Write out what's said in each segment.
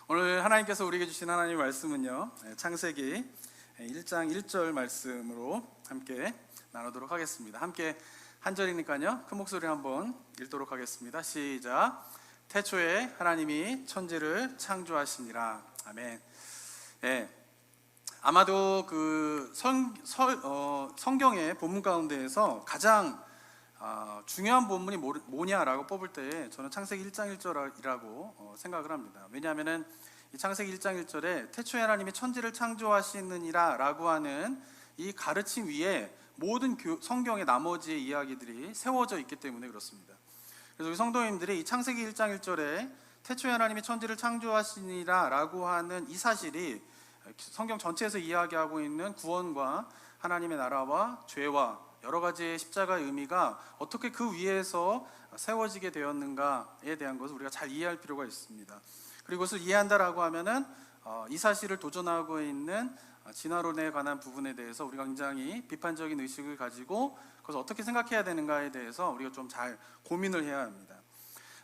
오늘 하나님께서 우리에게 주신 하나님의 말씀은요, 창세기 1장 1절 말씀으로 함께 나누도록 하겠습니다. 함께 한 절이니까요, 큰 목소리로 한번 읽도록 하겠습니다. 시작. 태초에 하나님이 천지를 창조하시니라. 아멘. 아마도 성경의 본문 가운데에서 가장 중요한 본문이 뭐냐라고 뽑을 때 저는 창세기 1장 1절이라고 생각을 합니다. 왜냐하면 이 창세기 1장 1절에 태초에 하나님이 천지를 창조하시느니라 라고 하는 이 가르침 위에 모든 성경의 나머지 이야기들이 세워져 있기 때문에 그렇습니다. 그래서 우리 성도님들이 이 창세기 1장 1절에 태초에 하나님이 천지를 창조하시니라 라고 하는 이 사실이 성경 전체에서 이야기하고 있는 구원과 하나님의 나라와 죄와 여러 가지의 십자가의 의미가 어떻게 그 위에서 세워지게 되었는가에 대한 것을 우리가 잘 이해할 필요가 있습니다. 그리고 그것을 이해한다라고 하면은 이 사실을 도전하고 있는 진화론에 관한 부분에 대해서 우리가 굉장히 비판적인 의식을 가지고 그것을 어떻게 생각해야 되는가에 대해서 우리가 좀 잘 고민을 해야 합니다.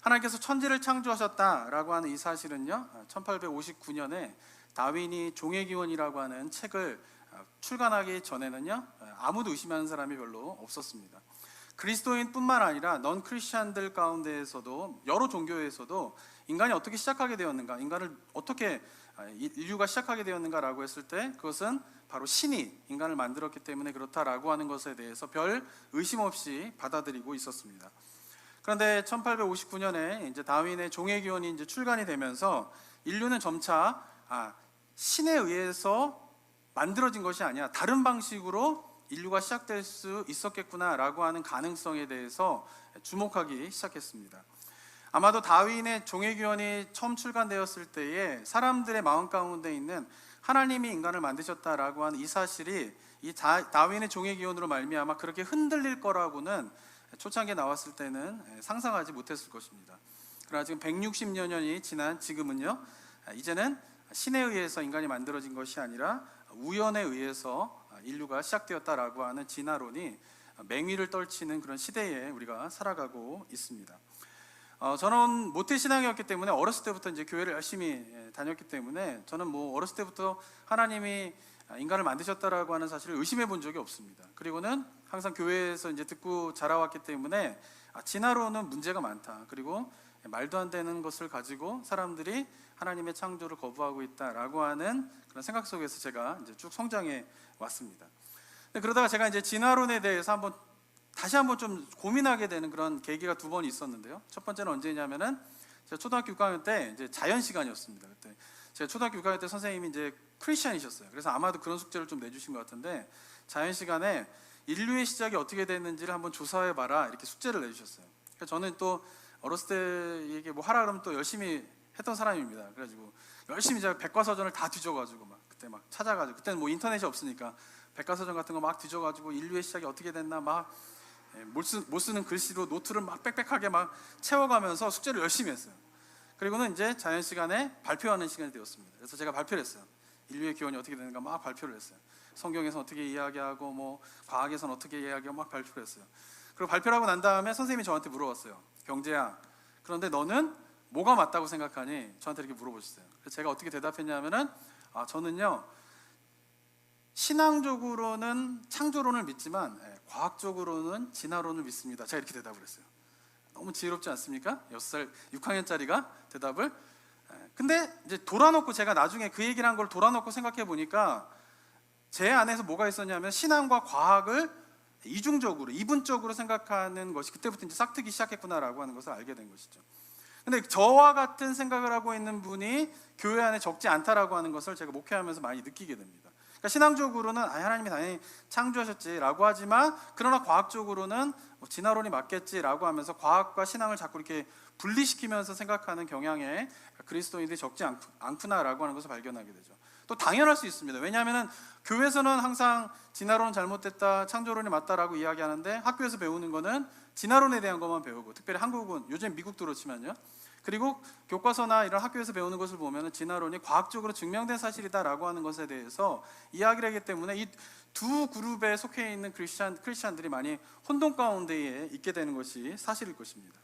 하나님께서 천지를 창조하셨다라고 하는 이 사실은요, 1859년에 다윈이 종의 기원이라고 하는 책을 출간하기 전에는요, 아무도 의심하는 사람이 별로 없었습니다. 그리스도인뿐만 아니라 넌 크리스찬들 가운데에서도 여러 종교에서도 인간이 어떻게 시작하게 되었는가, 인류가 시작하게 되었는가라고 했을 때 그것은 바로 신이 인간을 만들었기 때문에 그렇다라고 하는 것에 대해서 별 의심 없이 받아들이고 있었습니다. 그런데 1859년에 이제 다윈의 종의 기원이 이제 출간이 되면서 인류는 점차 신에 의해서 만들어진 것이 아니야, 다른 방식으로 인류가 시작될 수 있었겠구나라고 하는 가능성에 대해서 주목하기 시작했습니다. 아마도 다윈의 종의 기원이 처음 출간되었을 때에 사람들의 마음 가운데 있는 하나님이 인간을 만드셨다라고 하는 이 사실이 이 다윈의 종의 기원으로 말미암아 그렇게 흔들릴 거라고는 초창기에 나왔을 때는 상상하지 못했을 것입니다. 그러나 지금 160여 년이 지난 지금은요, 이제는 신에 의해서 인간이 만들어진 것이 아니라 우연에 의해서 인류가 시작되었다라고 하는 진화론이 맹위를 떨치는 그런 시대에 우리가 살아가고 있습니다. 저는 모태신앙이었기 때문에 어렸을 때부터 이제 교회를 열심히 다녔기 때문에 저는 어렸을 때부터 하나님이 인간을 만드셨다라고 하는 사실을 의심해 본 적이 없습니다. 그리고는 항상 교회에서 이제 듣고 자라왔기 때문에 진화론은 문제가 많다. 그리고 말도 안 되는 것을 가지고 사람들이 하나님의 창조를 거부하고 있다라고 하는 그런 생각 속에서 제가 이제 쭉 성장해 왔습니다. 그러다가 제가 이제 진화론에 대해서 다시 한번 좀 고민하게 되는 그런 계기가 두 번 있었는데요. 첫 번째는 언제냐면은 제가 초등학교 6학년 때 이제 자연 시간이었습니다. 그때 제가 초등학교 6학년 때 선생님이 이제 크리스천이셨어요. 그래서 아마도 그런 숙제를 좀 내주신 것 같은데, 자연 시간에 인류의 시작이 어떻게 됐는지를 한번 조사해봐라 이렇게 숙제를 내주셨어요. 그래서 저는 또 어렸을 때 이게 하라 그러면 또 열심히 했던 사람입니다. 그래가지고 열심히 제가 백과사전을 다 뒤져가지고 그때 찾아가지고, 그때는 인터넷이 없으니까 백과사전 같은 거 막 뒤져가지고 인류의 시작이 어떻게 됐나 못 쓰는 글씨로 노트를 빽빽하게 채워가면서 숙제를 열심히 했어요. 그리고는 이제 자연 시간에 발표하는 시간이 되었습니다. 그래서 제가 발표를 했어요. 인류의 기원이 어떻게 되는가 발표를 했어요. 성경에서 어떻게 이야기하고 과학에서는 어떻게 이야기하고 발표를 했어요. 그리고 발표를 하고 난 다음에 선생님이 저한테 물어봤어요. 경재야, 그런데 너는 뭐가 맞다고 생각하니? 저한테 이렇게 물어보셨어요. 그래서 제가 어떻게 대답했냐면은 저는요, 신앙적으로는 창조론을 믿지만 과학적으로는 진화론을 믿습니다. 제가 이렇게 대답을 했어요. 너무 지혜롭지 않습니까? 6학년짜리가 대답을. 근데 이제 제가 나중에 그 얘기를 한 걸 돌아놓고 생각해 보니까 제 안에서 뭐가 있었냐면 신앙과 과학을 이분적으로 생각하는 것이 그때부터 이제 싹트기 시작했구나라고 하는 것을 알게 된 것이죠. 근데 저와 같은 생각을 하고 있는 분이 교회 안에 적지 않다라고 하는 것을 제가 목회하면서 많이 느끼게 됩니다. 그러니까 신앙적으로는 하나님이 당연히 창조하셨지라고 하지만, 그러나 과학적으로는 진화론이 맞겠지라고 하면서 과학과 신앙을 자꾸 이렇게 분리시키면서 생각하는 경향에 그리스도인들이 적지 않구나라고 하는 것을 발견하게 되죠. 또 당연할 수 있습니다. 왜냐하면 교회에서는 항상 진화론은 잘못됐다, 창조론이 맞다라고 이야기하는데 학교에서 배우는 거는 진화론에 대한 것만 배우고, 특별히 한국은, 요즘 미국도 그렇지만요, 그리고 교과서나 이런 학교에서 배우는 것을 보면 진화론이 과학적으로 증명된 사실이다라고 하는 것에 대해서 이야기를 하기 때문에 이 두 그룹에 속해 있는 크리스찬들이 많이 혼돈 가운데에 있게 되는 것이 사실일 것입니다.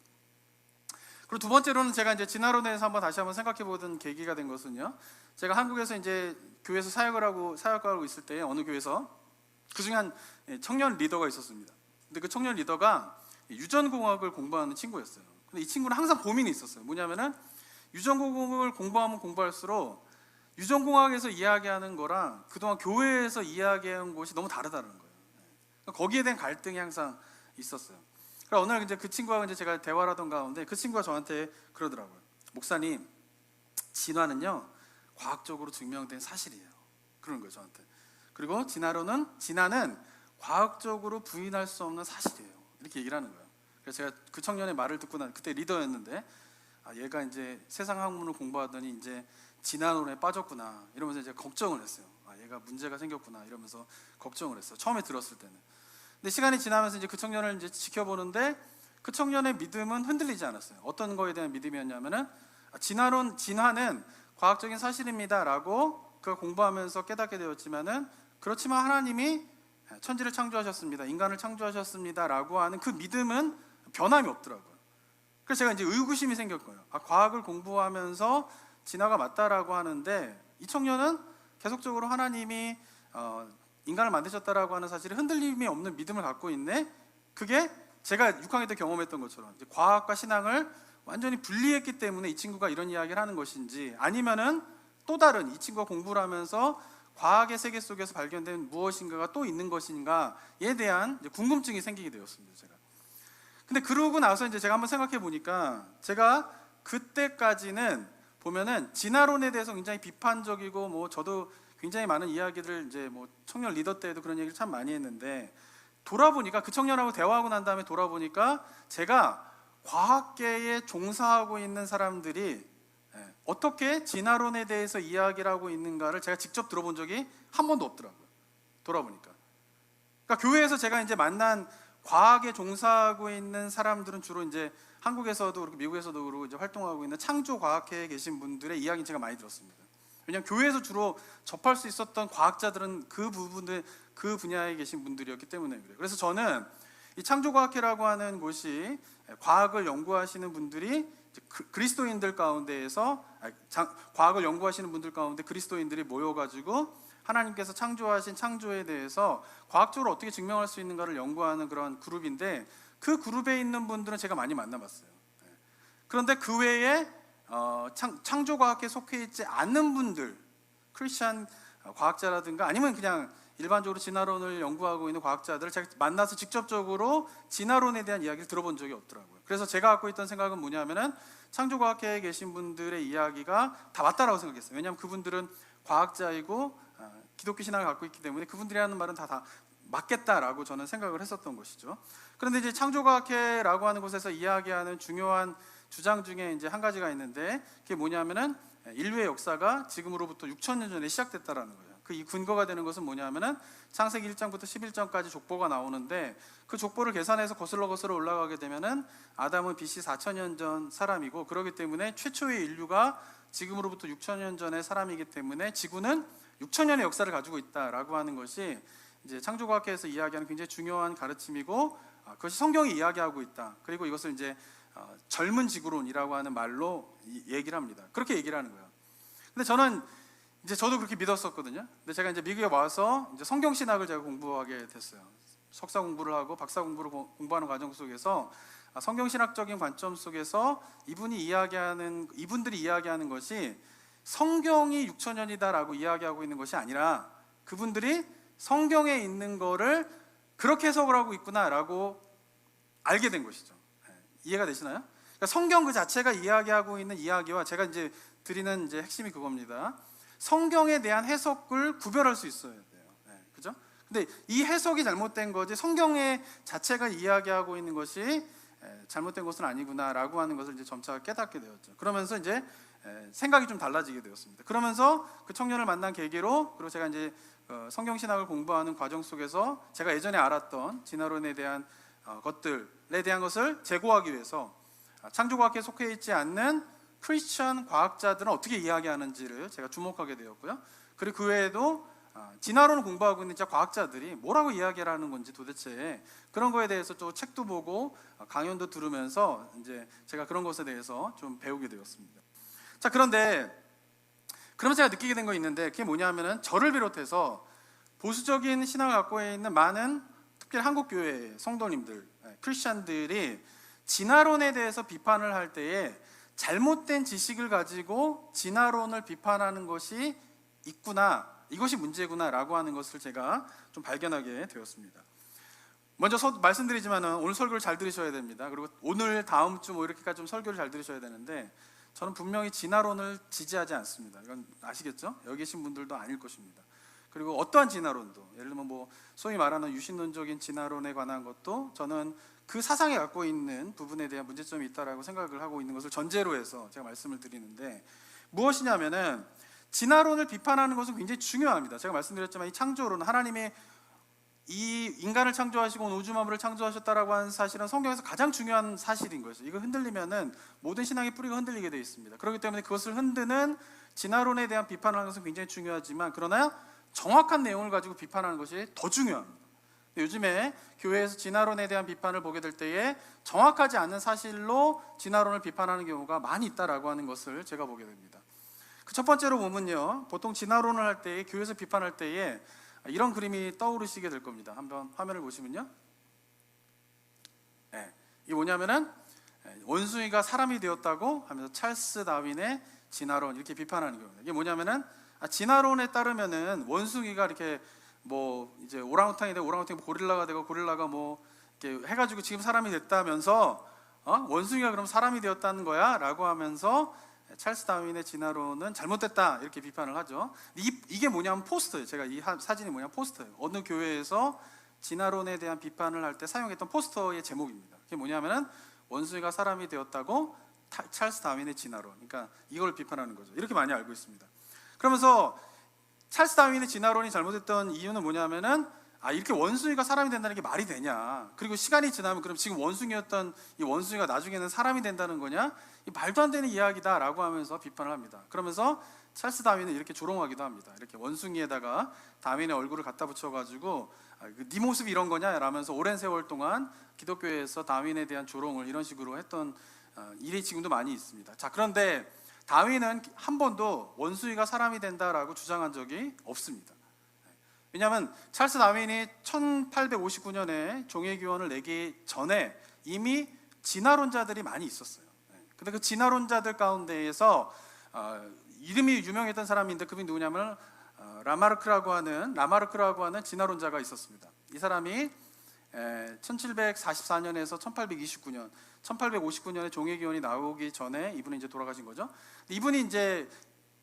그리고 두 번째로는 제가 이제 진화론에 대해서 다시 한번 생각해 보던 계기가 된 것은요. 제가 한국에서 이제 교회에서 사역을 하고 있을 때 어느 교회에서 그 중에 한 청년 리더가 있었습니다. 근데 그 청년 리더가 유전공학을 공부하는 친구였어요. 근데 이 친구는 항상 고민이 있었어요. 뭐냐면은 유전공학을 공부하면 공부할수록 유전공학에서 이야기하는 거랑 그동안 교회에서 이야기한 것이 너무 다르다는 거예요. 거기에 대한 갈등이 항상 있었어요. 그러니까 어느 날 이제 그 친구하고 이제 제가 대화를 하던 가운데 그 친구가 저한테 그러더라고요. 목사님, 진화는요 과학적으로 증명된 사실이에요. 그런 거예요 저한테. 그리고 진화는 과학적으로 부인할 수 없는 사실이에요. 이렇게 얘기를 하는 거예요. 그래서 제가 그 청년의 말을 듣고 그때 리더였는데 얘가 이제 세상 학문을 공부하더니 이제 진화론에 빠졌구나 이러면서 이제 걱정을 했어요. 얘가 문제가 생겼구나 이러면서 걱정을 했어요. 처음에 들었을 때는. 근데 시간이 지나면서 이제 그 청년을 이제 지켜보는데 그 청년의 믿음은 흔들리지 않았어요. 어떤 거에 대한 믿음이었냐면은 진화는 과학적인 사실입니다라고 그걸 공부하면서 깨닫게 되었지만은 그렇지만 하나님이 천지를 창조하셨습니다. 인간을 창조하셨습니다라고 하는 그 믿음은 변함이 없더라고요. 그래서 제가 이제 의구심이 생겼고요. 과학을 공부하면서 진화가 맞다라고 하는데 이 청년은 계속적으로 하나님이 인간을 만드셨다라고 하는 사실에 흔들림이 없는 믿음을 갖고 있네. 그게 제가 6학년 때 경험했던 것처럼 이제 과학과 신앙을 완전히 분리했기 때문에 이 친구가 이런 이야기를 하는 것인지, 아니면은 또 다른 이 친구가 공부를 하면서 과학의 세계 속에서 발견된 무엇인가가 또 있는 것인가에 대한 이제 궁금증이 생기게 되었습니다. 제가. 근데 그러고 나서 이제 제가 한번 생각해 보니까 제가 그때까지는 보면은 진화론에 대해서 굉장히 비판적이고 뭐 저도 굉장히 많은 이야기들 이제 뭐 청년 리더 때도 그런 얘기를 참 많이 했는데, 돌아보니까 그 청년하고 대화하고 난 다음에 돌아보니까 제가 과학계에 종사하고 있는 사람들이 어떻게 진화론에 대해서 이야기를 하고 있는가를 제가 직접 들어본 적이 한 번도 없더라고요. 돌아보니까. 그러니까 교회에서 제가 이제 만난 과학에 종사하고 있는 사람들은 주로 이제 한국에서도 그렇고 미국에서도 그렇고 이제 활동하고 있는 창조과학회에 계신 분들의 이야기는 제가 많이 들었습니다. 왜냐하면 교회에서 주로 접할 수 있었던 과학자들은 그 분야에 계신 분들이었기 때문에 그래요. 그래서 저는 이 창조과학회라고 하는 곳이 과학을 연구하시는 분들이 그리스도인들 가운데에서 과학을 연구하시는 분들 가운데 그리스도인들이 모여가지고 하나님께서 창조하신 창조에 대해서 과학적으로 어떻게 증명할 수 있는가를 연구하는 그런 그룹인데, 그 그룹에 있는 분들은 제가 많이 만나봤어요. 그런데 그 외에 창조과학에 속해 있지 않는 분들, 크리스찬 과학자라든가 아니면 그냥 일반적으로 진화론을 연구하고 있는 과학자들을 제가 만나서 직접적으로 진화론에 대한 이야기를 들어본 적이 없더라고요. 그래서 제가 갖고 있던 생각은 뭐냐면은 창조과학회에 계신 분들의 이야기가 다 맞다라고 생각했어요. 왜냐하면 그분들은 과학자이고 기독교 신앙을 갖고 있기 때문에 그분들이 하는 말은 다 맞겠다라고 저는 생각을 했었던 것이죠. 그런데 이제 창조과학회라고 하는 곳에서 이야기하는 중요한 주장 중에 이제 한 가지가 있는데, 그게 뭐냐면은 인류의 역사가 지금으로부터 6,000년 전에 시작됐다라는 거예요. 이 근거가 되는 것은 뭐냐면은 창세기 1장부터 11장까지 족보가 나오는데, 그 족보를 계산해서 거슬러 올라가게 되면은 아담은 BC 4,000년 전 사람이고, 그렇기 때문에 최초의 인류가 지금으로부터 6,000년 전의 사람이기 때문에 지구는 6,000년의 역사를 가지고 있다라고 하는 것이 이제 창조과학회에서 이야기하는 굉장히 중요한 가르침이고, 그것이 성경이 이야기하고 있다. 그리고 이것을 이제 젊은 지구론이라고 하는 말로 얘기를 합니다. 그렇게 얘기를 하는 거예요. 근데 저는 이제 저도 그렇게 믿었었거든요. 근데 제가 이제 미국에 와서 이제 성경 신학을 제가 공부하게 됐어요. 석사 공부를 하고 박사 공부를 공부하는 과정 속에서 성경 신학적인 관점 속에서 이분들이 이야기하는 것이 성경이 6,000년이다라고 이야기하고 있는 것이 아니라, 그분들이 성경에 있는 거를 그렇게 해석을 하고 있구나라고 알게 된 것이죠. 이해가 되시나요? 그러니까 성경 그 자체가 이야기하고 있는 이야기와 제가 이제 드리는 이제 핵심이 그겁니다. 성경에 대한 해석을 구별할 수 있어야 돼요. 그죠? 근데 이 해석이 잘못된 거지 성경의 자체가 이야기하고 있는 것이 잘못된 것은 아니구나라고 하는 것을 이제 점차 깨닫게 되었죠. 그러면서 이제 생각이 좀 달라지게 되었습니다. 그러면서 그 청년을 만난 계기로, 그리고 제가 이제 성경 신학을 공부하는 과정 속에서 제가 예전에 알았던 진화론에 대한 것들에 대한 것을 제고하기 위해서 창조과학에 속해 있지 않는 크리스천 과학자들은 어떻게 이야기하는지를 제가 주목하게 되었고요. 그리고 그 외에도 진화론을 공부하고 있는 과학자들이 뭐라고 이야기하는 건지 도대체 그런 거에 대해서 또 책도 보고 강연도 들으면서 이제 제가 그런 것에 대해서 좀 배우게 되었습니다. 자, 그런데 그러면 제가 느끼게 된 거 있는데, 그게 뭐냐면은 저를 비롯해서 보수적인 신앙을 갖고 있는 많은 특별히 한국 교회 성도님들, 크리스찬들이 진화론에 대해서 비판을 할 때에 잘못된 지식을 가지고 진화론을 비판하는 것이 있구나, 이것이 문제구나라고 하는 것을 제가 좀 발견하게 되었습니다. 먼저 말씀드리지만 오늘 설교를 잘 들으셔야 됩니다. 그리고 오늘 다음 주 뭐 이렇게까지 좀 설교를 잘 들으셔야 되는데, 저는 분명히 진화론을 지지하지 않습니다. 이건 아시겠죠? 여기 계신 분들도 아닐 것입니다. 그리고 어떠한 진화론도, 예를 들면 뭐 소위 말하는 유신론적인 진화론에 관한 것도 저는 그 사상에 갖고 있는 부분에 대한 문제점이 있다라고 생각을 하고 있는 것을 전제로 해서 제가 말씀을 드리는데, 무엇이냐면은 진화론을 비판하는 것은 굉장히 중요합니다. 제가 말씀드렸지만 이 창조론, 하나님이 이 인간을 창조하시고 우주 만물을 창조하셨다라고 하는 사실은 성경에서 가장 중요한 사실인 것이죠. 이거 흔들리면은 모든 신앙의 뿌리가 흔들리게 되어 있습니다. 그렇기 때문에 그것을 흔드는 진화론에 대한 비판을 하는 것은 굉장히 중요하지만, 그러나 정확한 내용을 가지고 비판하는 것이 더 중요합니다. 요즘에 교회에서 진화론에 대한 비판을 보게 될 때에 정확하지 않은 사실로 진화론을 비판하는 경우가 많이 있다라고 하는 것을 제가 보게 됩니다. 그 첫 번째로 보면요, 보통 진화론을 할 때에, 교회에서 비판할 때에 이런 그림이 떠오르시게 될 겁니다. 한번 화면을 보시면요, 이게 뭐냐면은 원숭이가 사람이 되었다고 하면서 찰스 다윈의 진화론, 이렇게 비판하는 겁니다. 이게 뭐냐면은 진화론에 따르면은 원숭이가 이렇게 뭐 이제 오랑우탕이 되고, 오랑우탕이 고릴라가 되고, 고릴라가 뭐 이렇게 해가지고 지금 사람이 됐다면서 원숭이가 그럼 사람이 되었다는 거야? 라고 하면서 찰스 다윈의 진화론은 잘못됐다, 이렇게 비판을 하죠. 이게 뭐냐면 포스터예요. 제가 이 사진이 뭐냐면 포스터예요. 어느 교회에서 진화론에 대한 비판을 할 때 사용했던 포스터의 제목입니다. 그게 뭐냐면은 원숭이가 사람이 되었다고 찰스 다윈의 진화론, 그러니까 이걸 비판하는 거죠. 이렇게 많이 알고 있습니다. 그러면서 찰스 다윈의 진화론이 잘못됐던 이유는 뭐냐면은 이렇게 원숭이가 사람이 된다는 게 말이 되냐, 그리고 시간이 지나면 그럼 지금 원숭이였던 이 원숭이가 나중에는 사람이 된다는 거냐, 이 말도 안 되는 이야기다라고 하면서 비판을 합니다. 그러면서 찰스 다윈은 이렇게 조롱하기도 합니다. 이렇게 원숭이에다가 다윈의 얼굴을 갖다 붙여가지고 네 모습이 이런 거냐 라면서 오랜 세월 동안 기독교에서 다윈에 대한 조롱을 이런 식으로 했던 일이 지금도 많이 있습니다. 자, 그런데 다윈은 한 번도 원숭이가 사람이 된다라고 주장한 적이 없습니다. 왜냐하면 찰스 다윈이 1859년에 종회기원을 내기 전에 이미 진화론자들이 많이 있었어요. 근데 그 진화론자들 가운데에서 이름이 유명했던 사람인데, 그분이 누구냐면 라마르크라고 하는 진화론자가 있었습니다. 이 사람이 1744년에서 1829년, 1859년에 종회기원이 나오기 전에 이분이 이제 돌아가신 거죠. 이분이 이제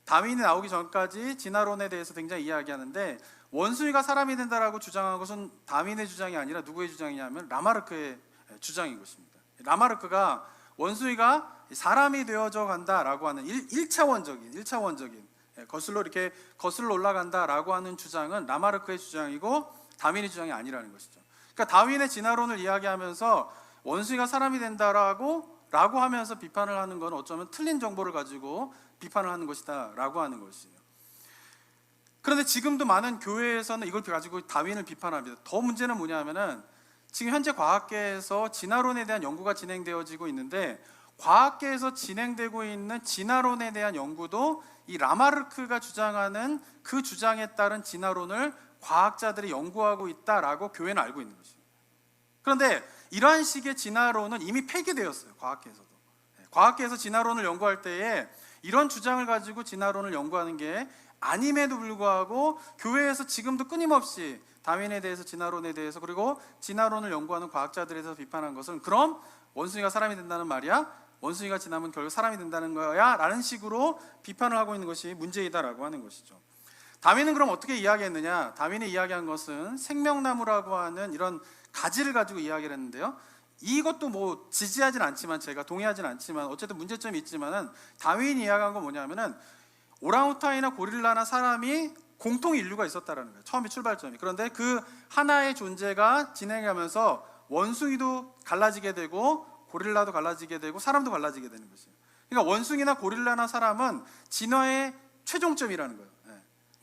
다윈이 나오기 전까지 진화론에 대해서 굉장히 이야기하는데, 원숭이가 사람이 된다라고 주장한 것은 다윈의 주장이 아니라 누구의 주장이냐면 라마르크의 주장인 것입니다. 라마르크가 원숭이가 사람이 되어져 간다라고 하는 1차원적인 거슬러 올라간다라고 하는 주장은 라마르크의 주장이고 다윈의 주장이 아니라는 것이죠. 그러니까 다윈의 진화론을 이야기하면서 원숭이가 사람이 된다라고 하면서 비판을 하는 건 어쩌면 틀린 정보를 가지고 비판을 하는 것이다라고 하는 것이에요. 그런데 지금도 많은 교회에서는 이걸 가지고 다윈을 비판합니다. 더 문제는 뭐냐면은 지금 현재 과학계에서 진화론에 대한 연구가 진행되어지고 있는데, 과학계에서 진행되고 있는 진화론에 대한 연구도 이 라마르크가 주장하는 그 주장에 따른 진화론을 과학자들이 연구하고 있다라고 교회는 알고 있는 것이에요. 그런데 이러한 식의 진화론은 이미 폐기되었어요. 과학계에서도. 과학계에서 진화론을 연구할 때에 이런 주장을 가지고 진화론을 연구하는 게 아님에도 불구하고 교회에서 지금도 끊임없이 다윈에 대해서, 진화론에 대해서, 그리고 진화론을 연구하는 과학자들에 대해서 비판한 것은, 그럼 원숭이가 사람이 된다는 말이야? 원숭이가 지나면 결국 사람이 된다는 거야? 라는 식으로 비판을 하고 있는 것이 문제이다라고 하는 것이죠. 다윈은 그럼 어떻게 이야기했느냐? 다윈이 이야기한 것은 생명나무라고 하는 이런 가지를 가지고 이야기를 했는데요, 이것도 뭐 지지하진 않지만, 제가 동의하진 않지만 어쨌든 문제점이 있지만은, 다윈이 이야기한 건 뭐냐면은 오랑우탄이나 고릴라나 사람이 공통 인류가 있었다라는 거예요. 처음에 출발점이. 그런데 그 하나의 존재가 진행하면서 원숭이도 갈라지게 되고, 고릴라도 갈라지게 되고, 사람도 갈라지게 되는 것이에요. 그러니까 원숭이나 고릴라나 사람은 진화의 최종점이라는 거예요.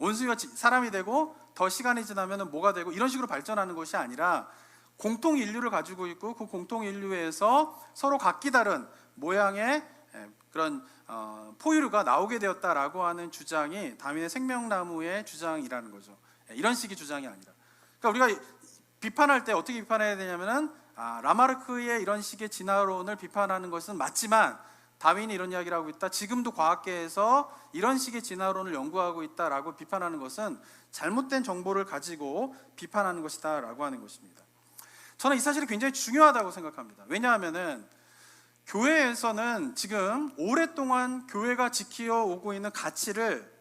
원숭이가 사람이 되고 더 시간이 지나면 뭐가 되고 이런 식으로 발전하는 것이 아니라 공통 인류를 가지고 있고 그 공통 인류에서 서로 각기 다른 모양의 그런 포유류가 나오게 되었다라고 하는 주장이 다윈의 생명나무의 주장이라는 거죠. 이런 식의 주장이 아니라, 그러니까 우리가 비판할 때 어떻게 비판해야 되냐면은 라마르크의 이런 식의 진화론을 비판하는 것은 맞지만 다윈이 이런 이야기를 하고 있다, 지금도 과학계에서 이런 식의 진화론을 연구하고 있다라고 비판하는 것은 잘못된 정보를 가지고 비판하는 것이다 라고 하는 것입니다. 저는 이 사실이 굉장히 중요하다고 생각합니다. 왜냐하면은 교회에서는 지금 오랫동안 교회가 지켜오고 있는 가치를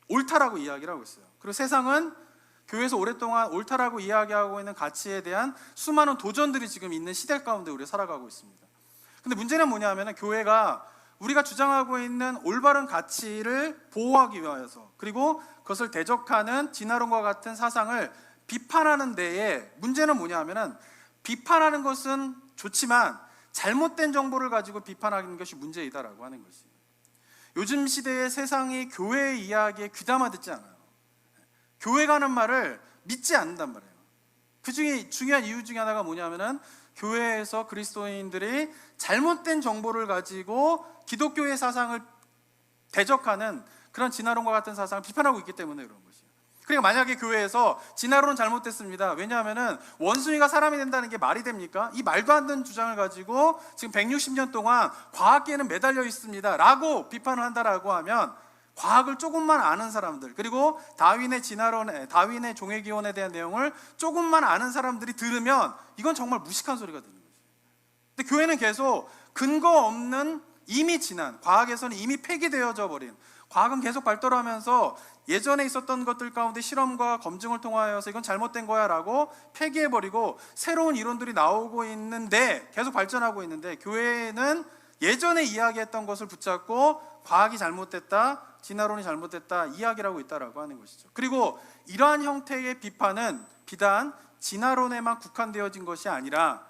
옳다라고 이야기를 하고 있어요. 그리고 세상은 교회에서 오랫동안 옳다라고 이야기하고 있는 가치에 대한 수많은 도전들이 지금 있는 시대 가운데 우리가 살아가고 있습니다. 근데 문제는 뭐냐면 교회가 우리가 주장하고 있는 올바른 가치를 보호하기 위해서, 그리고 그것을 대적하는 진화론과 같은 사상을 비판하는 데에 문제는 뭐냐면은 비판하는 것은 좋지만 잘못된 정보를 가지고 비판하는 것이 문제이다라고 하는 것이에요. 요즘 시대의 세상이 교회의 이야기에 귀담아 듣지 않아요. 교회가 하는 말을 믿지 않는단 말이에요. 그 중에 중요한 이유 중에 하나가 뭐냐면은 교회에서 그리스도인들이 잘못된 정보를 가지고 기독교의 사상을 대적하는 그런 진화론과 같은 사상을 비판하고 있기 때문에 그런 것이에요. 그러니까 만약에 교회에서 진화론은 잘못됐습니다, 왜냐하면은 원숭이가 사람이 된다는 게 말이 됩니까? 이 말도 안 되는 주장을 가지고 지금 160년 동안 과학계에는 매달려 있습니다 라고 비판을 한다라고 하면, 과학을 조금만 아는 사람들, 그리고 다윈의 진화론, 다윈의 종회기원에 대한 내용을 조금만 아는 사람들이 들으면 이건 정말 무식한 소리가 되는 거죠. 근데 교회는 계속 근거 없는, 이미 지난, 과학에서는 이미 폐기되어져 버린, 과학은 계속 발달하면서 예전에 있었던 것들 가운데 실험과 검증을 통하여서 이건 잘못된 거야 라고 폐기해버리고 새로운 이론들이 나오고 있는데, 계속 발전하고 있는데, 교회는 예전에 이야기했던 것을 붙잡고 과학이 잘못됐다, 진화론이 잘못됐다 이야기를 하고 있다라고 하는 것이죠. 그리고 이러한 형태의 비판은 비단 진화론에만 국한되어진 것이 아니라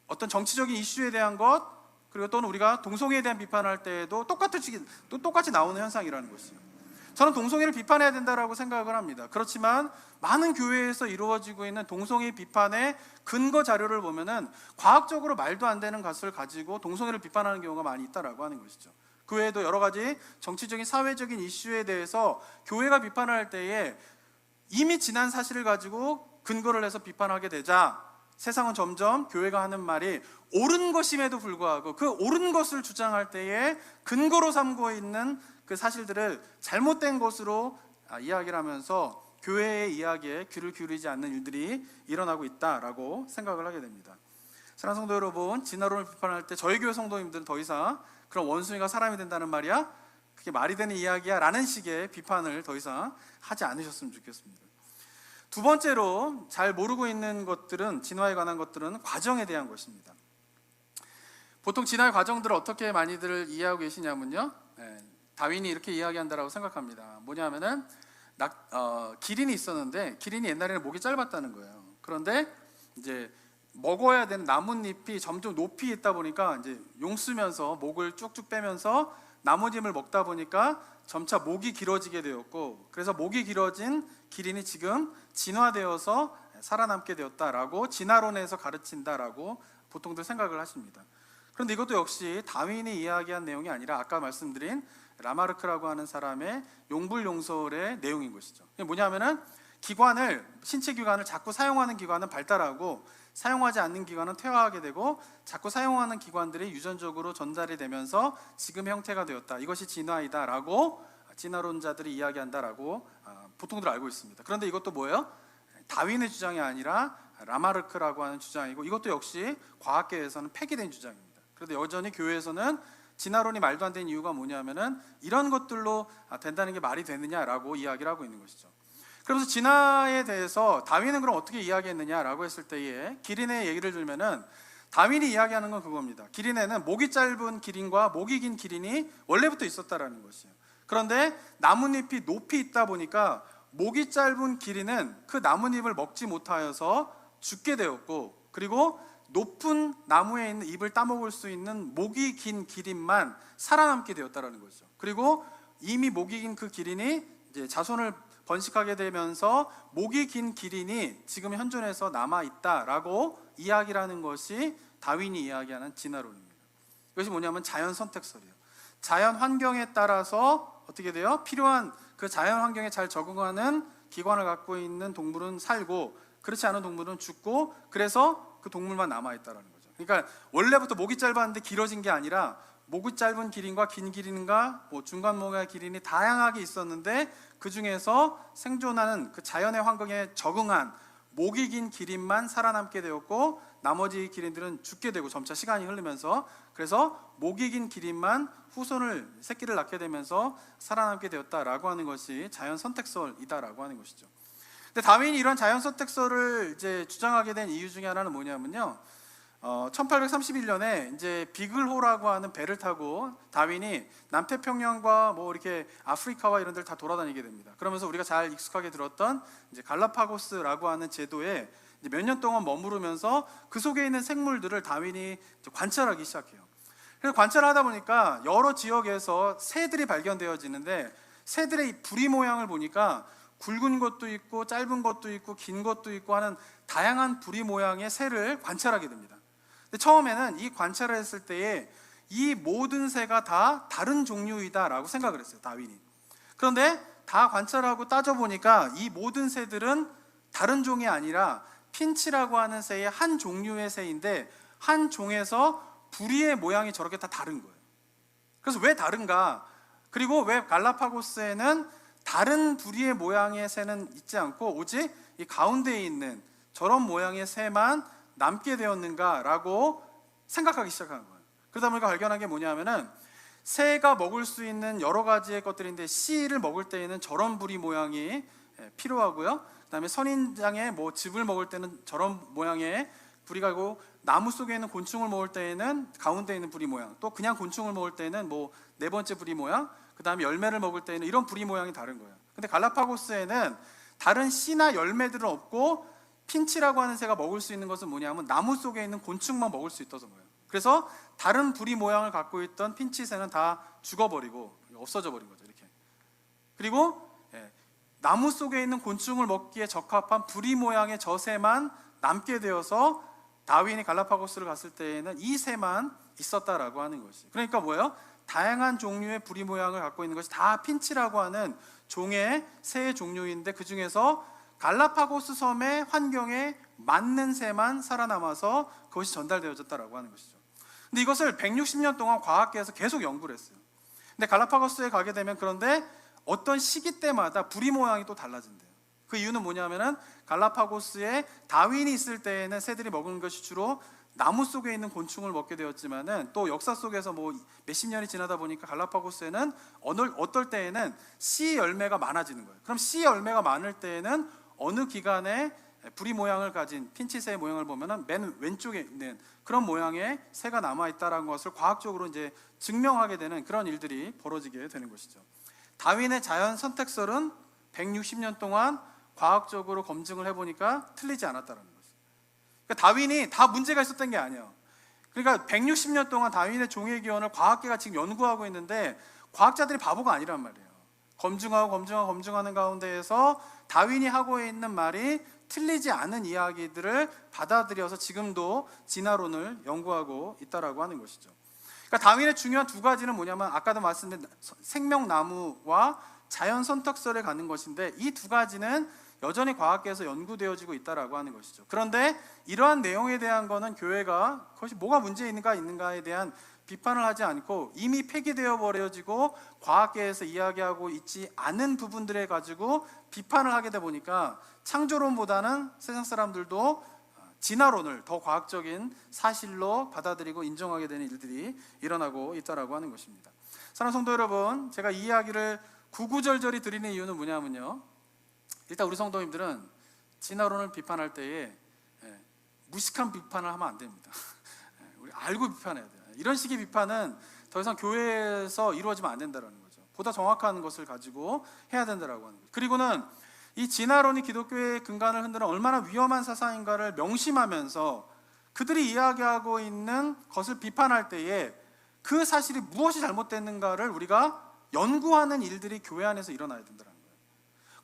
어떤 정치적인 이슈에 대한 것, 그리고 또는 우리가 동성애에 대한 비판을 할 때에도 똑같이 나오는 현상이라는 것이죠. 저는 동성애를 비판해야 된다라고 생각을 합니다. 그렇지만 많은 교회에서 이루어지고 있는 동성애 비판의 근거 자료를 보면은 과학적으로 말도 안 되는 것을 가지고 동성애를 비판하는 경우가 많이 있다라고 하는 것이죠. 그 외에도 여러 가지 정치적인 사회적인 이슈에 대해서 교회가 비판을 할 때에 이미 지난 사실을 가지고 근거를 해서 비판하게 되자 세상은 점점 교회가 하는 말이 옳은 것임에도 불구하고 그 옳은 것을 주장할 때에 근거로 삼고 있는 그 사실들을 잘못된 것으로 이야기를 하면서 교회의 이야기에 귀를 기울이지 않는 일들이 일어나고 있다라고 생각을 하게 됩니다. 사랑하는 성도 여러분, 진화론을 비판할 때 저희 교회 성도님들은 더 이상 그럼 원숭이가 사람이 된다는 말이야? 그게 말이 되는 이야기야? 라는 식의 비판을 더 이상 하지 않으셨으면 좋겠습니다. 두 번째로 잘 모르고 있는 것들은, 진화에 관한 것들은 과정에 대한 것입니다. 보통 진화의 과정들을 어떻게 많이들 이해하고 계시냐면요, 다윈이 이렇게 이야기한다라고 생각합니다. 뭐냐면은 기린이 있었는데 기린이 옛날에는 목이 짧았다는 거예요. 그런데 이제 먹어야 되는 나뭇잎이 점점 높이 있다 보니까 이제 용 쓰면서 목을 쭉쭉 빼면서 나뭇잎을 먹다 보니까 점차 목이 길어지게 되었고, 그래서 목이 길어진 기린이 지금 진화되어서 살아남게 되었다라고 진화론에서 가르친다라고 보통들 생각을 하십니다. 그런데 이것도 역시 다윈이 이야기한 내용이 아니라 아까 말씀드린 라마르크라고 하는 사람의 용불용설의 내용인 것이죠. 이게 뭐냐면은 신체 기관을 자꾸 사용하는 기관은 발달하고 사용하지 않는 기관은 퇴화하게 되고 자꾸 사용하는 기관들이 유전적으로 전달이 되면서 지금의 형태가 되었다, 이것이 진화이다 라고 진화론자들이 이야기한다라고 보통들 알고 있습니다. 그런데 이것도 뭐예요? 다윈의 주장이 아니라 라마르크라고 하는 주장이고, 이것도 역시 과학계에서는 폐기된 주장입니다. 그런데 여전히 교회에서는 진화론이 말도 안 되는 이유가 뭐냐면은 이런 것들로 된다는 게 말이 되느냐라고 이야기를 하고 있는 것이죠. 그래서 진화에 대해서 다윈은 그럼 어떻게 이야기했느냐라고 했을 때에 기린의 얘기를 들면은 다윈이 이야기하는 건 그겁니다. 기린에는 목이 짧은 기린과 목이 긴 기린이 원래부터 있었다라는 것이에요. 그런데 나뭇잎이 높이 있다 보니까 목이 짧은 기린은 그 나뭇잎을 먹지 못하여서 죽게 되었고, 그리고 높은 나무에 있는 잎을 따먹을 수 있는 목이 긴 기린만 살아남게 되었다라는 거죠. 그리고 이미 목이 긴 그 기린이 이제 자손을 번식하게 되면서 목이 긴 기린이 지금 현존해서 남아 있다라고 이야기라는 것이 다윈이 이야기하는 진화론입니다. 이것이 뭐냐면 자연 선택설이에요. 자연 환경에 따라서 어떻게 돼요? 필요한 그 자연 환경에 잘 적응하는 기관을 갖고 있는 동물은 살고 그렇지 않은 동물은 죽고 그래서 그 동물만 남아 있다라는 거죠. 그러니까 원래부터 목이 짧았는데 길어진 게 아니라 목이 짧은 기린과 긴 기린과 뭐 중간 목의 기린이 다양하게 있었는데 그 중에서 생존하는 그 자연의 환경에 적응한 목이 긴 기린만 살아남게 되었고 나머지 기린들은 죽게 되고 점차 시간이 흐르면서 그래서 목이 긴 기린만 후손을 새끼를 낳게 되면서 살아남게 되었다라고 하는 것이 자연 선택설이다라고 하는 것이죠. 근데 다윈이 이런 자연 선택설을 이제 주장하게 된 이유 중에 하나는 뭐냐면요. 1831년에 이제 비글호라고 하는 배를 타고 다윈이 남태평양과 뭐 이렇게 아프리카와 이런 데를 다 돌아다니게 됩니다. 그러면서 우리가 잘 익숙하게 들었던 이제 갈라파고스라고 하는 제도에 몇 년 동안 머무르면서 그 속에 있는 생물들을 다윈이 관찰하기 시작해요. 그래서 관찰하다 보니까 여러 지역에서 새들이 발견되어지는데 새들의 부리 모양을 보니까 굵은 것도 있고 짧은 것도 있고 긴 것도 있고 하는 다양한 부리 모양의 새를 관찰하게 됩니다. 근데 처음에는 이 관찰을 했을 때에 이 모든 새가 다 다른 종류이다라고 생각을 했어요, 다윈이. 그런데 다 관찰하고 따져보니까 이 모든 새들은 다른 종이 아니라 핀치라고 하는 새의 한 종류의 새인데 한 종에서 부리의 모양이 저렇게 다 다른 거예요. 그래서 왜 다른가? 그리고 왜 갈라파고스에는 다른 부리의 모양의 새는 있지 않고 오직 이 가운데에 있는 저런 모양의 새만 남게 되었는가라고 생각하기 시작한 거예요. 그러다 보니까 발견한 게 뭐냐면은 새가 먹을 수 있는 여러 가지의 것들인데 씨를 먹을 때에는 저런 부리 모양이 필요하고요. 그다음에 선인장에 뭐 즙을 먹을 때는 저런 모양의 부리가 있고 나무 속에 있는 곤충을 먹을 때에는 가운데 있는 부리 모양, 또 그냥 곤충을 먹을 때는 뭐 네 번째 부리 모양, 그 다음에 열매를 먹을 때에는 이런 부리 모양이 다른 거예요. 근데 갈라파고스에는 다른 씨나 열매들은 없고 핀치라고 하는 새가 먹을 수 있는 것은 뭐냐면 나무 속에 있는 곤충만 먹을 수 있어서 거예요. 그래서 다른 부리 모양을 갖고 있던 핀치 새는 다 죽어버리고 없어져 버린 거죠, 이렇게. 그리고 나무 속에 있는 곤충을 먹기에 적합한 부리 모양의 저 새만 남게 되어서 다윈이 갈라파고스를 갔을 때에는 이 새만 있었다라고 하는 것이. 그러니까 뭐예요? 다양한 종류의 부리 모양을 갖고 있는 것이 다 핀치라고 하는 종의 새의 종류인데 그 중에서 갈라파고스 섬의 환경에 맞는 새만 살아남아서 그것이 전달되어졌다라고 하는 것이죠. 근데 이것을 160년 동안 과학계에서 계속 연구를 했어요. 근데 갈라파고스에 가게 되면 그런데 어떤 시기 때마다 부리 모양이 또 달라진대요. 그 이유는 뭐냐면은 갈라파고스에 다윈이 있을 때에는 새들이 먹은 것이 주로 나무 속에 있는 곤충을 먹게 되었지만은 또 역사 속에서 뭐 몇십 년이 지나다 보니까 갈라파고스에는 어떨 때에는 씨 열매가 많아지는 거예요. 그럼 씨 열매가 많을 때에는 어느 기간에 부리 모양을 가진 핀치새의 모양을 보면은 맨 왼쪽에 있는 그런 모양의 새가 남아 있다라는 것을 과학적으로 이제 증명하게 되는 그런 일들이 벌어지게 되는 것이죠. 다윈의 자연 선택설은 160년 동안 과학적으로 검증을 해보니까 틀리지 않았다는 거예요. 그러니까 다윈이 다 문제가 있었던 게 아니에요. 그러니까 160년 동안 다윈의 종의 기원을 과학계가 지금 연구하고 있는데 과학자들이 바보가 아니란 말이에요. 검증하는 가운데에서 다윈이 하고 있는 말이 틀리지 않은 이야기들을 받아들여서 지금도 진화론을 연구하고 있다라고 하는 것이죠. 그러니까 다윈의 중요한 두 가지는 뭐냐면 아까도 말씀드린 생명나무와 자연 선택설에 가는 것인데 이 두 가지는 여전히 과학계에서 연구되어지고 있다라고 하는 것이죠. 그런데 이러한 내용에 대한 거는 교회가 그것이 뭐가 문제 있는가에 대한 비판을 하지 않고 이미 폐기되어 버려지고 과학계에서 이야기하고 있지 않은 부분들에 가지고 비판을 하게 되다 보니까 창조론보다는 세상 사람들도 진화론을 더 과학적인 사실로 받아들이고 인정하게 되는 일들이 일어나고 있다라고 하는 것입니다. 사랑하는 성도 여러분, 제가 이 이야기를 구구절절히 드리는 이유는 뭐냐면요, 일단 우리 성도님들은 진화론을 비판할 때에 무식한 비판을 하면 안 됩니다. 우리 알고 비판해야 돼요. 이런 식의 비판은 더 이상 교회에서 이루어지면 안 된다는 거죠. 보다 정확한 것을 가지고 해야 된다라고 하는 거죠. 그리고는 이 진화론이 기독교의 근간을 흔드는 얼마나 위험한 사상인가를 명심하면서 그들이 이야기하고 있는 것을 비판할 때에 그 사실이 무엇이 잘못됐는가를 우리가 연구하는 일들이 교회 안에서 일어나야 된다는 거예요.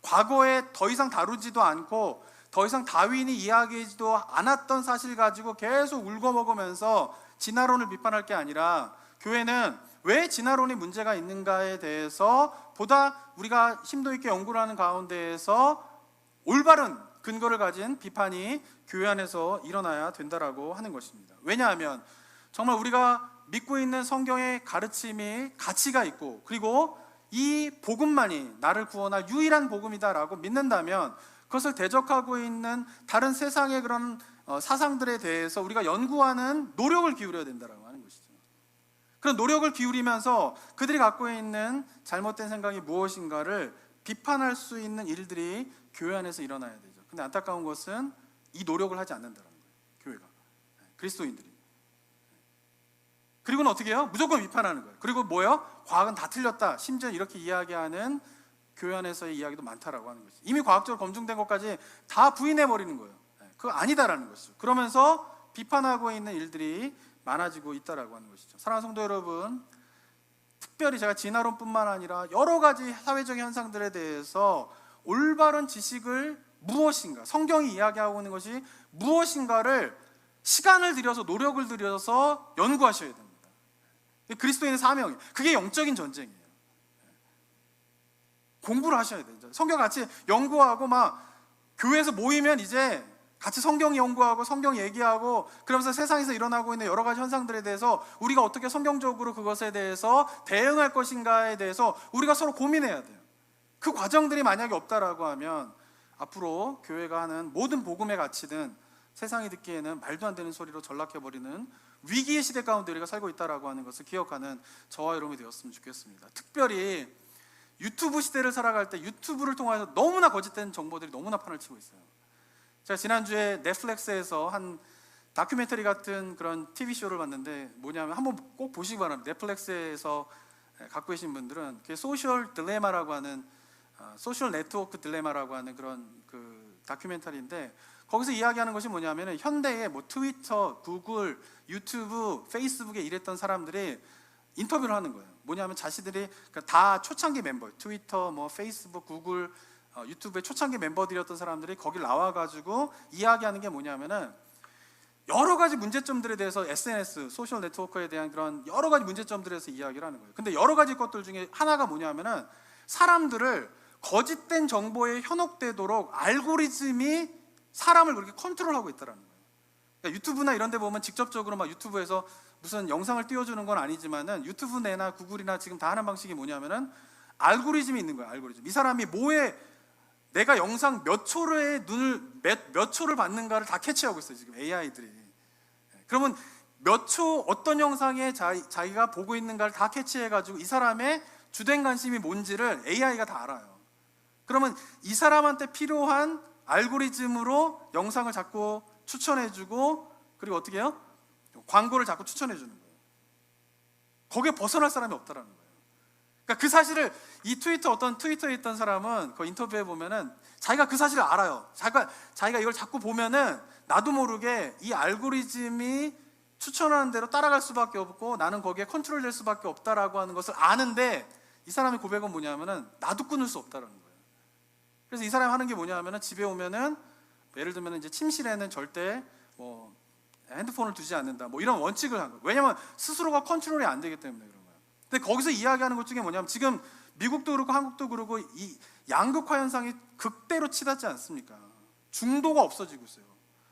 과거에 더 이상 다루지도 않고 더 이상 다윈이 이야기하지도 않았던 사실 가지고 계속 울고먹으면서 진화론을 비판할 게 아니라, 교회는 왜 진화론이 문제가 있는가에 대해서 보다 우리가 심도 있게 연구를 하는 가운데에서 올바른 근거를 가진 비판이 교회 안에서 일어나야 된다라고 하는 것입니다. 왜냐하면 정말 우리가 믿고 있는 성경의 가르침이 가치가 있고, 그리고 이 복음만이 나를 구원할 유일한 복음이다라고 믿는다면, 그것을 대적하고 있는 다른 세상의 그런 사상들에 대해서 우리가 연구하는 노력을 기울여야 된다라고 하는 것이죠. 그런 노력을 기울이면서 그들이 갖고 있는 잘못된 생각이 무엇인가를 비판할 수 있는 일들이 교회 안에서 일어나야 되죠. 근데 안타까운 것은 이 노력을 하지 않는다는 거예요. 교회가, 그리스도인들이. 그리고는 어떻게 해요? 무조건 비판하는 거예요. 그리고 뭐예요? 과학은 다 틀렸다, 심지어 이렇게 이야기하는 교회 안에서의 이야기도 많다라고 하는 거죠. 이미 과학적으로 검증된 것까지 다 부인해버리는 거예요. 그거 아니다라는 것이죠. 그러면서 비판하고 있는 일들이 많아지고 있다라고 하는 것이죠. 사랑하는 성도 여러분, 특별히 제가 진화론뿐만 아니라 여러 가지 사회적 현상들에 대해서 올바른 지식을 무엇인가, 성경이 이야기하고 있는 것이 무엇인가를 시간을 들여서, 노력을 들여서 연구하셔야 됩니다. 그리스도인의 사명이에요. 그게 영적인 전쟁이에요. 공부를 하셔야 되죠. 성경 같이 연구하고 막 교회에서 모이면 이제 같이 성경 연구하고 성경 얘기하고, 그러면서 세상에서 일어나고 있는 여러 가지 현상들에 대해서 우리가 어떻게 성경적으로 그것에 대해서 대응할 것인가에 대해서 우리가 서로 고민해야 돼요. 그 과정들이 만약에 없다라고 하면 앞으로 교회가 하는 모든 복음의 가치는 세상이 듣기에는 말도 안 되는 소리로 전락해버리는 위기의 시대 가운데 우리가 살고 있다라고 하는 것을 기억하는 저와 여러분이 되었으면 좋겠습니다. 특별히 유튜브 시대를 살아갈 때 유튜브를 통해서 너무나 거짓된 정보들이 너무나 판을 치고 있어요. 제가 지난주에 넷플릭스에서 한 다큐멘터리 같은 그런 TV쇼를 봤는데, 뭐냐면 한번 꼭 보시기 바랍니다. 넷플릭스에서 갖고 계신 분들은 그게 소셜 딜레마라고 하는, 소셜 네트워크 딜레마라고 하는 그런 그 다큐멘터리인데, 거기서 이야기하는 것이 뭐냐면 현대의 뭐 트위터, 구글, 유튜브, 페이스북에 일했던 사람들이 인터뷰를 하는 거예요. 뭐냐면 자신들이 다 초창기 멤버, 트위터, 뭐 페이스북, 구글, 유튜브의 초창기 멤버들이었던 사람들이 거기 나와가지고 이야기하는 게 뭐냐면은 여러 가지 문제점들에 대해서, SNS, 소셜 네트워크에 대한 그런 여러 가지 문제점들에 대해서 이야기를 하는 거예요. 근데 여러 가지 것들 중에 하나가 뭐냐면은 사람들을 거짓된 정보에 현혹되도록 알고리즘이 사람을 그렇게 컨트롤하고 있다는 거예요. 그러니까 유튜브나 이런 데 보면 직접적으로 막 유튜브에서 무슨 영상을 띄워주는 건 아니지만은 유튜브 내나 구글이나 지금 다 하는 방식이 뭐냐면은 알고리즘이 있는 거예요. 알고리즘. 이 사람이 뭐에 내가 영상 몇 초의 눈을 몇 초를 받는가를 다 캐치하고 있어요. 지금 AI들이. 그러면 몇 초 어떤 영상에 자기가 보고 있는가를 다 캐치해가지고 이 사람의 주된 관심이 뭔지를 AI가 다 알아요. 그러면 이 사람한테 필요한 알고리즘으로 영상을 자꾸 추천해주고, 그리고 어떻게 해요? 광고를 자꾸 추천해주는 거예요. 거기에 벗어날 사람이 없다라는 거예요. 그러니까 그 사실을 이 어떤 트위터에 있던 사람은 그 인터뷰에 보면은 자기가 그 사실을 알아요. 자기가 이걸 자꾸 보면은 나도 모르게 이 알고리즘이 추천하는 대로 따라갈 수밖에 없고 나는 거기에 컨트롤될 수밖에 없다라고 하는 것을 아는데, 이 사람의 고백은 뭐냐면은 나도 끊을 수 없다라는 거예요. 그래서 이 사람이 하는 게 뭐냐면은 집에 오면은 예를 들면 이제 침실에는 절대 뭐 핸드폰을 두지 않는다, 뭐 이런 원칙을 한 거예요. 왜냐면 스스로가 컨트롤이 안 되기 때문에 그런 거예요. 근데 거기서 이야기하는 것 중에 뭐냐면 지금 미국도 그렇고 한국도 그렇고 이 양극화 현상이 극대로 치닫지 않습니까? 중도가 없어지고 있어요.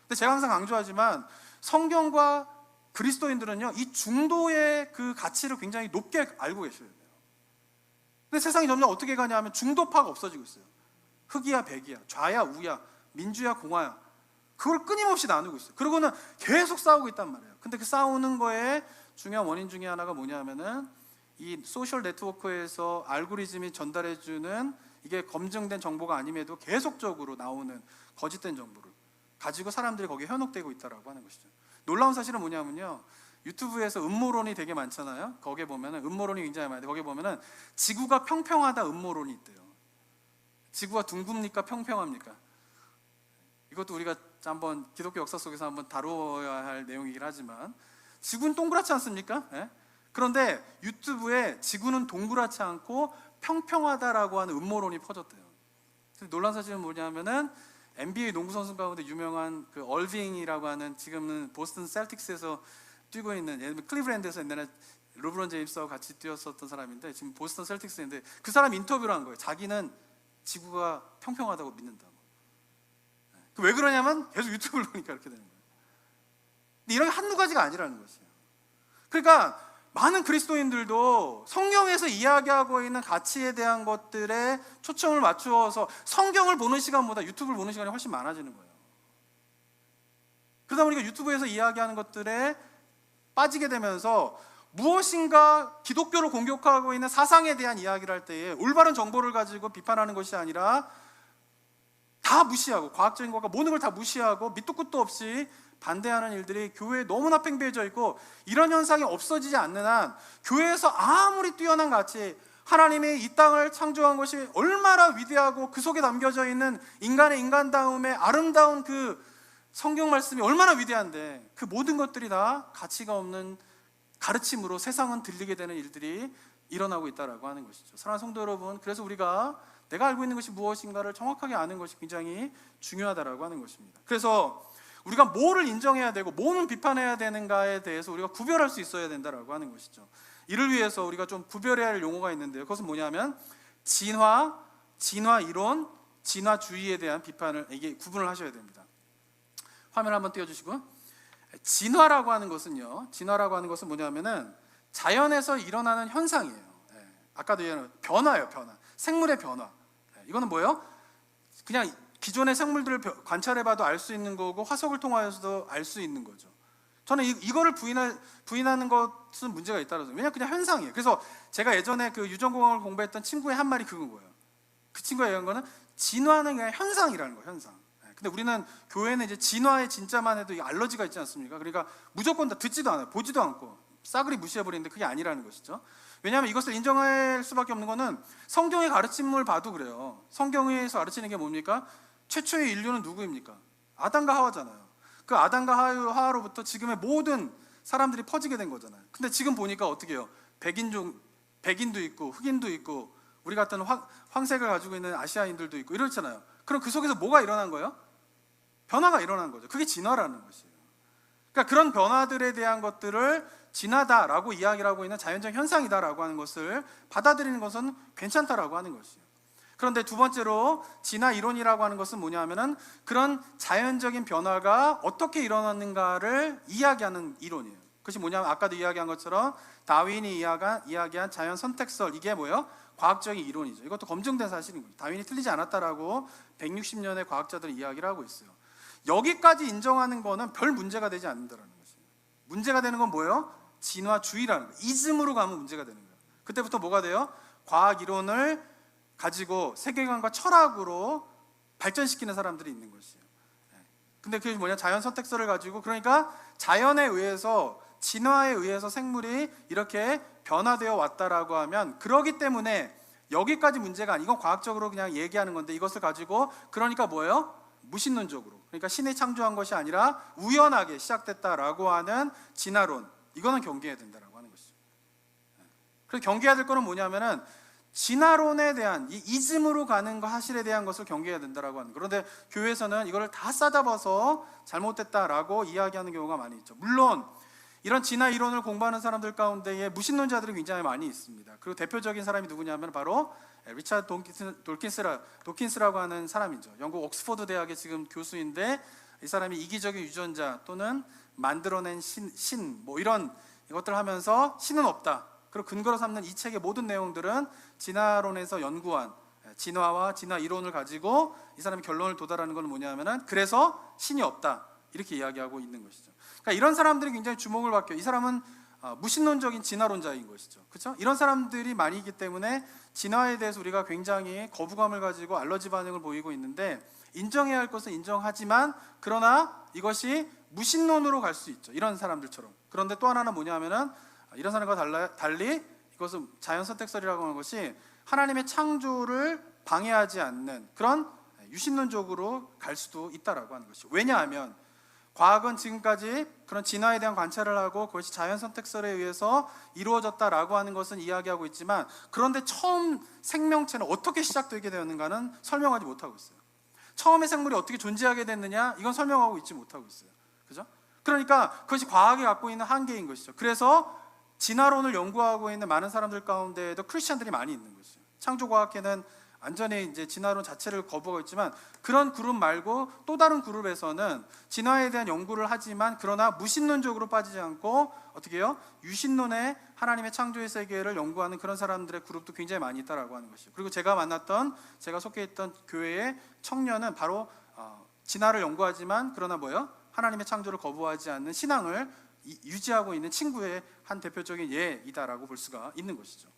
근데 제가 항상 강조하지만 성경과 그리스도인들은요, 이 중도의 그 가치를 굉장히 높게 알고 계셔야 돼요. 근데 세상이 점점 어떻게 가냐 하면 중도파가 없어지고 있어요. 흑이야 백이야, 좌야 우야, 민주야 공화야, 그걸 끊임없이 나누고 있어요. 그러고는 계속 싸우고 있단 말이에요. 근데 그 싸우는 거에 중요한 원인 중에 하나가 뭐냐면은 이 소셜 네트워크에서 알고리즘이 전달해주는, 이게 검증된 정보가 아님에도 계속적으로 나오는 거짓된 정보를 가지고 사람들이 거기에 현혹되고 있다라고 하는 것이죠. 놀라운 사실은 뭐냐면요, 유튜브에서 음모론이 되게 많잖아요. 거기에 보면은 음모론이 굉장히 많아요. 거기에 보면은 지구가 평평하다 음모론이 있대요. 지구가 둥굽니까 평평합니까? 이것도 우리가 한번 기독교 역사 속에서 한번 다루어야 할 내용이긴 하지만, 지구는 동그랗지 않습니까? 예? 그런데 유튜브에 지구는 동그랗지 않고 평평하다라고 하는 음모론이 퍼졌대요. 근데 놀란 사실은 뭐냐면은 NBA 농구 선수 가운데 유명한 그 얼빙이라고 하는, 지금은 보스턴 셀틱스에서 뛰고 있는, 예를 들면 클리브랜드에서 옛날에 르브론 제임스하고 같이 뛰었었던 사람인데 지금 보스턴 셀틱스인데, 그 사람 인터뷰를 한 거예요. 자기는 지구가 평평하다고 믿는다고. 왜 그러냐면 계속 유튜브를 보니까 이렇게 되는 거예요. 근데 이런 게 한두 가지가 아니라는 것이에요. 그러니까 많은 그리스도인들도 성경에서 이야기하고 있는 가치에 대한 것들에 초점을 맞추어서 성경을 보는 시간보다 유튜브를 보는 시간이 훨씬 많아지는 거예요. 그러다 보니까 유튜브에서 이야기하는 것들에 빠지게 되면서 무엇인가 기독교를 공격하고 있는 사상에 대한 이야기를 할 때에 올바른 정보를 가지고 비판하는 것이 아니라 다 무시하고, 과학적인 것과 모든 걸 다 무시하고 밑도 끝도 없이 반대하는 일들이 교회에 너무나 팽배해져 있고, 이런 현상이 없어지지 않는 한 교회에서 아무리 뛰어난 가치, 하나님이 이 땅을 창조한 것이 얼마나 위대하고 그 속에 담겨져 있는 인간의 인간다움의 아름다운 그 성경 말씀이 얼마나 위대한데, 그 모든 것들이 다 가치가 없는 가르침으로 세상은 들리게 되는 일들이 일어나고 있다라고 하는 것이죠. 사랑하는 성도 여러분, 그래서 우리가 내가 알고 있는 것이 무엇인가를 정확하게 아는 것이 굉장히 중요하다라고 하는 것입니다. 그래서 우리가 뭐를 인정해야 되고 뭐는 비판해야 되는가에 대해서 우리가 구별할 수 있어야 된다라고 하는 것이죠. 이를 위해서 우리가 좀 구별해야 할 용어가 있는데요. 그것은 뭐냐면 진화 이론, 진화주의에 대한 비판을, 이게 구분을 하셔야 됩니다. 화면 한번 띄워주시고, 진화라고 하는 것은요, 진화라고 하는 것은 뭐냐면은 자연에서 일어나는 현상이에요. 아까도 얘기한 변화예요. 변화, 생물의 변화. 이거는 뭐예요? 그냥 기존의 생물들을 관찰해봐도 알 수 있는 거고, 화석을 통하여서도 알 수 있는 거죠. 저는 이거를 부인하는 것은 문제가 있다고 생각해요. 왜냐하면 그냥 현상이에요. 그래서 제가 예전에 그 유전공학을 공부했던 친구의 한 말이 그건 거예요. 그 친구가 얘기한 거는 진화는 그냥 현상이라는 거예요. 현상. 근데 우리는 교회는 이제 진화의 진짜만 해도 알러지가 있지 않습니까? 그러니까 무조건 다 듣지도 않아요. 보지도 않고 싸그리 무시해버리는데 그게 아니라는 것이죠. 왜냐하면 이것을 인정할 수밖에 없는 것은 성경의 가르침을 봐도 그래요. 성경에서 가르치는 게 뭡니까? 최초의 인류는 누구입니까? 아담과 하와잖아요. 그 아담과 하와로부터 지금의 모든 사람들이 퍼지게 된 거잖아요. 근데 지금 보니까 어떻게 해요? 백인도 있고 흑인도 있고 우리 같은 황색을 가지고 있는 아시아인들도 있고 이렇잖아요. 그럼 그 속에서 뭐가 일어난 거예요? 변화가 일어난 거죠. 그게 진화라는 것이에요. 그러니까 그런 변화들에 대한 것들을 진화다라고 이야기를 하고 있는 자연적 현상이다라고 하는 것을 받아들이는 것은 괜찮다라고 하는 것이에요. 그런데 두 번째로 진화 이론이라고 하는 것은 뭐냐면은 그런 자연적인 변화가 어떻게 일어났는가를 이야기하는 이론이에요. 그것이 뭐냐면 아까도 이야기한 것처럼 다윈이 이야기한 자연 선택설, 이게 뭐예요? 과학적인 이론이죠. 이것도 검증된 사실인 거예요. 다윈이 틀리지 않았다라고 160년의 과학자들이 이야기를 하고 있어요. 여기까지 인정하는 거는 별 문제가 되지 않는다라는 것이에요. 문제가 되는 건 뭐예요? 진화주의라는 거예요. 이즘으로 가면 문제가 되는 거예요. 그때부터 뭐가 돼요? 과학 이론을 가지고 세계관과 철학으로 발전시키는 사람들이 있는 것이에요. 근데 그게 뭐냐? 자연 선택설을 가지고, 그러니까 자연에 의해서, 진화에 의해서 생물이 이렇게 변화되어 왔다라고 하면, 그러기 때문에 여기까지 문제가 아니, 이건 과학적으로 그냥 얘기하는 건데, 이것을 가지고 그러니까 뭐예요? 무신론적으로, 그러니까 신이 창조한 것이 아니라 우연하게 시작됐다라고 하는 진화론, 이거는 경계해야 된다라고 하는 것이죠. 그래서 경계해야 될 거는 뭐냐면은 진화론에 대한 이 이즘으로 가는 사실에 대한 것을 경계해야 된다라고 하는. 그런데 교회에서는 이거를 다 싸잡아서 잘못됐다라고 이야기하는 경우가 많이 있죠. 물론 이런 진화 이론을 공부하는 사람들 가운데에 무신론자들이 굉장히 많이 있습니다. 그리고 대표적인 사람이 누구냐면 바로 리차드 도킨스라고 하는 사람이죠. 영국 옥스퍼드 대학의 지금 교수인데, 이 사람이 이기적인 유전자 또는 만들어낸 신 뭐 이런 이것들을 하면서 신은 없다, 그리고 근거로 삼는 이 책의 모든 내용들은 진화론에서 연구한 진화와 진화 이론을 가지고 이 사람이 결론을 도달하는 건 뭐냐면은 그래서 신이 없다, 이렇게 이야기하고 있는 것이죠. 그러니까 이런 사람들이 굉장히 주목을 받게, 이 사람은 무신론적인 진화론자인 것이죠. 그렇죠? 이런 사람들이 많이 있기 때문에 진화에 대해서 우리가 굉장히 거부감을 가지고 알러지 반응을 보이고 있는데, 인정해야 할 것은 인정하지만 그러나 이것이 무신론으로 갈 수 있죠. 이런 사람들처럼. 그런데 또 하나는 뭐냐면은 이런 사람과 달리 이것은 자연 선택설이라고 하는 것이 하나님의 창조를 방해하지 않는 그런 유신론적으로 갈 수도 있다라고 하는 것이죠. 왜냐하면 과학은 지금까지 그런 진화에 대한 관찰을 하고 그것이 자연 선택설에 의해서 이루어졌다라고 하는 것은 이야기하고 있지만, 그런데 처음 생명체는 어떻게 시작되게 되었는가는 설명하지 못하고 있어요. 처음에 생물이 어떻게 존재하게 됐느냐, 이건 설명하고 있지 못하고 있어요. 그죠? 그러니까 그것이 과학이 갖고 있는 한계인 것이죠. 그래서 진화론을 연구하고 있는 많은 사람들 가운데에도 크리스천들이 많이 있는 것이죠. 창조과학계는 완전히 이제 진화론 자체를 거부하고 있지만, 그런 그룹 말고 또 다른 그룹에서는 진화에 대한 연구를 하지만 그러나 무신론적으로 빠지지 않고 어떻게 해요? 유신론의 하나님의 창조의 세계를 연구하는 그런 사람들의 그룹도 굉장히 많이 있다라고 하는 것이죠. 그리고 제가 속해 있던 교회의 청년은 바로 진화를 연구하지만 그러나 뭐예요? 하나님의 창조를 거부하지 않는 신앙을 유지하고 있는 친구의 한 대표적인 예이다라고 볼 수가 있는 것이죠.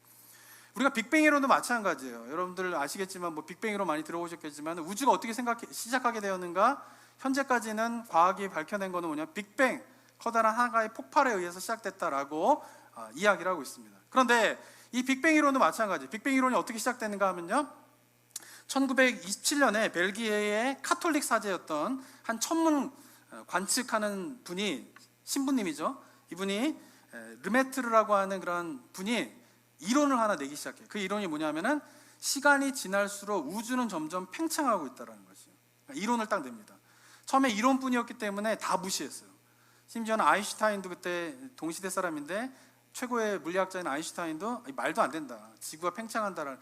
우리가 빅뱅 이론도 마찬가지예요. 여러분들 아시겠지만 빅뱅 이론 많이 들어보셨겠지만, 우주가 어떻게 시작하게 되었는가? 현재까지는 과학이 밝혀낸 것은 뭐냐? 빅뱅, 커다란 하나의 폭발에 의해서 시작됐다라고 이야기를 하고 있습니다. 그런데 이 빅뱅 이론도 마찬가지. 빅뱅 이론이 어떻게 시작되는가 하면요, 1927년에 벨기에의 카톨릭 사제였던 한 천문 관측하는 분이, 신부님이죠. 이분이 르메트르라고 하는 그런 분이 이론을 하나 내기 시작해요. 그 이론이 뭐냐면은 시간이 지날수록 우주는 점점 팽창하고 있다는 것이에요. 이론을 딱 냅니다. 처음에 이론뿐이었기 때문에 다 무시했어요. 심지어는 아인슈타인도 그때 동시대 사람인데, 최고의 물리학자인 아인슈타인도 말도 안 된다, 지구가 팽창한다라는,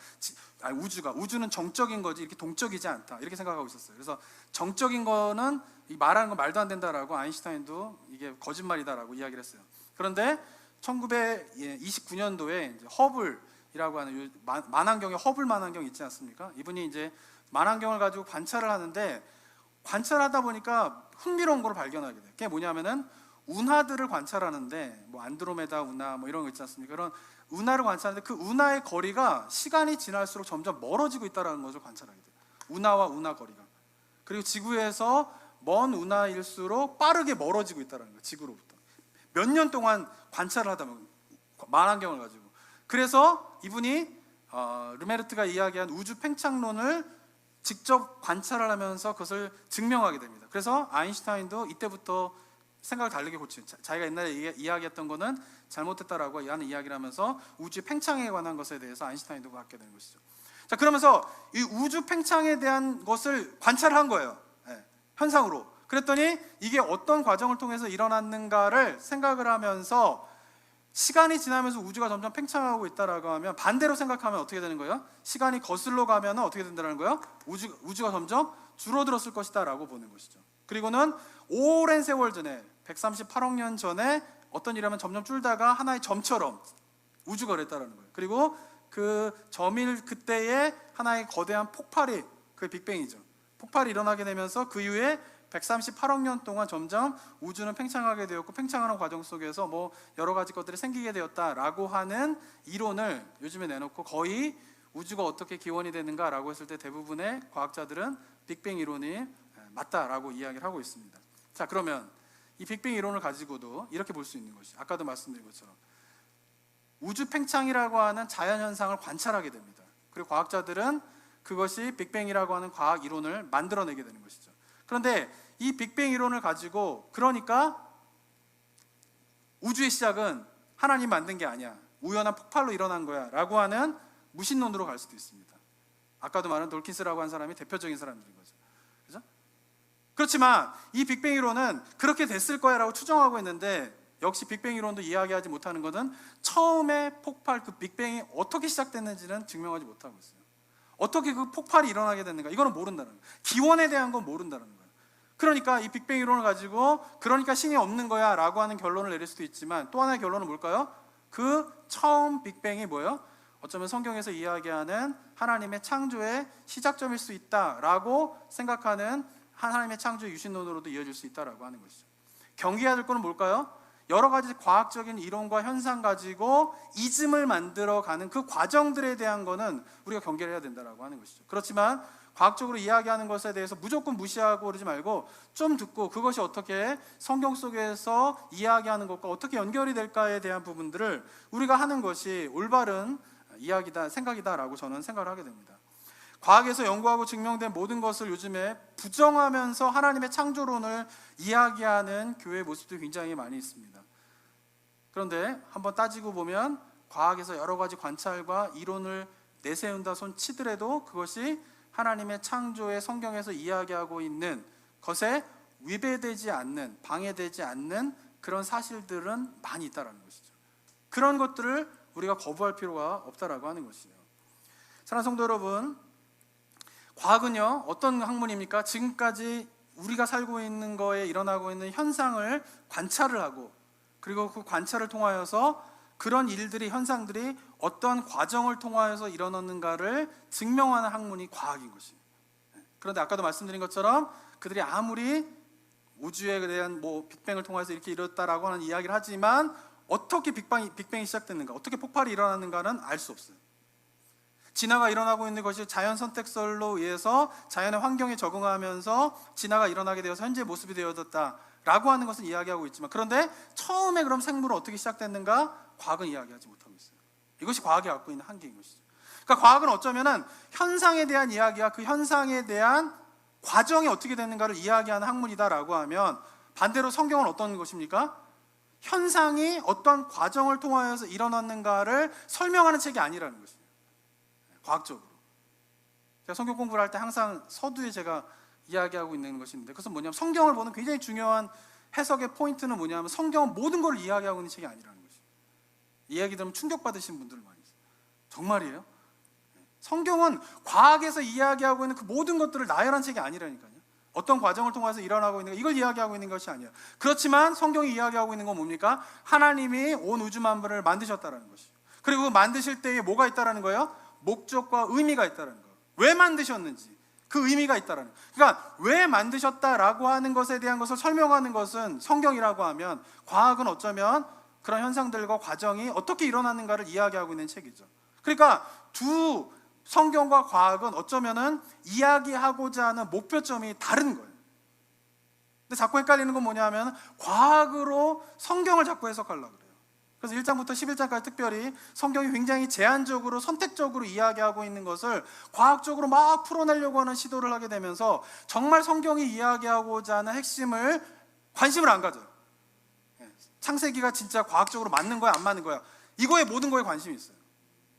우주는 정적인 거지 이렇게 동적이지 않다, 이렇게 생각하고 있었어요. 그래서 정적인 거는 말하는 건 말도 안 된다라고 아인슈타인도 이게 거짓말이다라고 이야기를 했어요. 그런데 1929년도에 허블이라고 하는 만안경의 허블 만안경 있지 않습니까? 이분이 이제 만안경을 가지고 관찰을 하는데, 관찰하다 보니까 흥미로운 걸 발견하게 돼요. 그게 뭐냐면은 운하들을 관찰하는데, 안드로메다 운하 이런 거 있지 않습니까? 그런 운하를 관찰하는데 그 운하의 거리가 시간이 지날수록 점점 멀어지고 있다는 것을 관찰하게 돼요. 운하와 운하 거리가. 그리고 지구에서 먼 운하일수록 빠르게 멀어지고 있다는 거예요. 지구로부터. 몇 년 동안 관찰을 하다 보면 만안경을 가지고. 그래서 이분이 르메르트가 이야기한 우주 팽창론을 직접 관찰을 하면서 그것을 증명하게 됩니다. 그래서 아인슈타인도 이때부터 생각을 다르게 고치죠. 자기가 옛날에 이야기했던 거는 잘못했다라고 하는 이야기를 하면서 우주 팽창에 관한 것에 대해서 아인슈타인도 갖게 되는 것이죠. 자, 그러면서 이 우주 팽창에 대한 것을 관찰한 거예요. 현상으로. 그랬더니 이게 어떤 과정을 통해서 일어났는가를 생각을 하면서, 시간이 지나면서 우주가 점점 팽창하고 있다라고 하면 반대로 생각하면 어떻게 되는 거예요? 시간이 거슬러 가면 어떻게 된다는 거예요? 우주가 점점 줄어들었을 것이다 라고 보는 것이죠. 그리고는 오랜 세월 전에 138억 년 전에 어떤 일이라면 점점 줄다가 하나의 점처럼 우주가 그랬다라는 거예요. 그리고 그 점일 그때의 하나의 거대한 폭발이 그 빅뱅이죠. 폭발이 일어나게 되면서 그 이후에 138억 년 동안 점점 우주는 팽창하게 되었고, 팽창하는 과정 속에서 여러 가지 것들이 생기게 되었다라고 하는 이론을 요즘에 내놓고, 거의 우주가 어떻게 기원이 되는가라고 했을 때 대부분의 과학자들은 빅뱅 이론이 맞다라고 이야기를 하고 있습니다. 자, 그러면 이 빅뱅 이론을 가지고도 이렇게 볼 수 있는 것이, 아까도 말씀드린 것처럼 우주 팽창이라고 하는 자연 현상을 관찰하게 됩니다. 그리고 과학자들은 그것이 빅뱅이라고 하는 과학 이론을 만들어내게 되는 것이죠. 그런데 이 빅뱅 이론을 가지고, 그러니까 우주의 시작은 하나님 만든 게 아니야, 우연한 폭발로 일어난 거야 라고 하는 무신론으로 갈 수도 있습니다. 아까도 말한 돌킨스라고 한 사람이 대표적인 사람들인 거죠. 그죠? 그렇지만 이 빅뱅 이론은 그렇게 됐을 거야 라고 추정하고 있는데, 역시 빅뱅 이론도 이야기하지 못하는 것은 처음에 폭발, 그 빅뱅이 어떻게 시작됐는지는 증명하지 못하고 있어요. 어떻게 그 폭발이 일어나게 됐는가, 이거는 모른다는 거예요. 기원에 대한 건 모른다는 거예요. 그러니까 이 빅뱅 이론을 가지고 그러니까 신이 없는 거야 라고 하는 결론을 내릴 수도 있지만, 또 하나의 결론은 뭘까요? 그 처음 빅뱅이 뭐예요? 어쩌면 성경에서 이야기하는 하나님의 창조의 시작점일 수 있다라고 생각하는 하나님의 창조 유신론으로도 이어질 수 있다라고 하는 것이죠. 경계해야 될 거는 뭘까요? 여러 가지 과학적인 이론과 현상 가지고 이즘을 만들어가는 그 과정들에 대한 거는 우리가 경계를 해야 된다라고 하는 것이죠. 그렇지만 과학적으로 이야기하는 것에 대해서 무조건 무시하고 그러지 말고, 좀 듣고 그것이 어떻게 성경 속에서 이야기하는 것과 어떻게 연결이 될까에 대한 부분들을 우리가 하는 것이 올바른 이야기다, 생각이다라고 저는 생각을 하게 됩니다. 과학에서 연구하고 증명된 모든 것을 요즘에 부정하면서 하나님의 창조론을 이야기하는 교회 모습도 굉장히 많이 있습니다. 그런데 한번 따지고 보면 과학에서 여러 가지 관찰과 이론을 내세운다 손 치더라도 그것이 하나님의 창조의 성경에서 이야기하고 있는 것에 위배되지 않는, 방해되지 않는 그런 사실들은 많이 있다는 것이죠. 그런 것들을 우리가 거부할 필요가 없다라고 하는 것이에요. 사랑하는 성도 여러분, 과학은요 어떤 학문입니까? 지금까지 우리가 살고 있는 거에 일어나고 있는 현상을 관찰을 하고, 그리고 그 관찰을 통하여서 그런 일들이, 현상들이 어떤 과정을 통하여서 일어났는가를 증명하는 학문이 과학인 것이에요. 그런데 아까도 말씀드린 것처럼 그들이 아무리 우주에 대한 빅뱅을 통해서 이렇게 이뤘다라고 하는 이야기를 하지만 어떻게 빅뱅이 시작됐는가, 어떻게 폭발이 일어났는가는 알 수 없어요. 진화가 일어나고 있는 것이 자연 선택설로 의해서 자연의 환경에 적응하면서 진화가 일어나게 되어서 현재 모습이 되어졌다라고 하는 것은 이야기하고 있지만, 그런데 처음에 그럼 생물은 어떻게 시작됐는가? 과학은 이야기하지 못하고 있어요. 이것이 과학이 갖고 있는 한계인 것이죠. 그러니까 과학은 어쩌면은 현상에 대한 이야기와 그 현상에 대한 과정이 어떻게 되는가를 이야기하는 학문이다라고 하면, 반대로 성경은 어떤 것입니까? 현상이 어떤 과정을 통하여서 일어났는가를 설명하는 책이 아니라는 것이에요. 과학적으로. 제가 성경 공부를 할 때 항상 서두에 제가 이야기하고 있는 것인데, 그것은 뭐냐면 성경을 보는 굉장히 중요한 해석의 포인트는 뭐냐면 성경은 모든 걸 이야기하고 있는 책이 아니라는 것이에요. 이야기 들으면 충격받으신 분들을 많이 있어요. 정말이에요? 성경은 과학에서 이야기하고 있는 그 모든 것들을 나열한 책이 아니라니까요. 어떤 과정을 통해서 일어나고 있는 거, 이걸 이야기하고 있는 것이 아니에요. 그렇지만 성경이 이야기하고 있는 건 뭡니까? 하나님이 온 우주 만물을 만드셨다는 것이에요. 그리고 만드실 때에 뭐가 있다라는 거예요? 목적과 의미가 있다는 거예요. 왜 만드셨는지 그 의미가 있다라는 거예요. 그러니까 왜 만드셨다라고 하는 것에 대한 것을 설명하는 것은 성경이라고 하면, 과학은 어쩌면 그런 현상들과 과정이 어떻게 일어났는가를 이야기하고 있는 책이죠. 그러니까 두 성경과 과학은 어쩌면은 이야기하고자 하는 목표점이 다른 거예요. 근데 자꾸 헷갈리는 건 뭐냐면 과학으로 성경을 자꾸 해석하려고 그래요. 그래서 1장부터 11장까지 특별히 성경이 굉장히 제한적으로, 선택적으로 이야기하고 있는 것을 과학적으로 막 풀어내려고 하는 시도를 하게 되면서 정말 성경이 이야기하고자 하는 핵심을 관심을 안 가져요. 창세기가 진짜 과학적으로 맞는 거야, 안 맞는 거야, 이거에 모든 거에 관심이 있어요.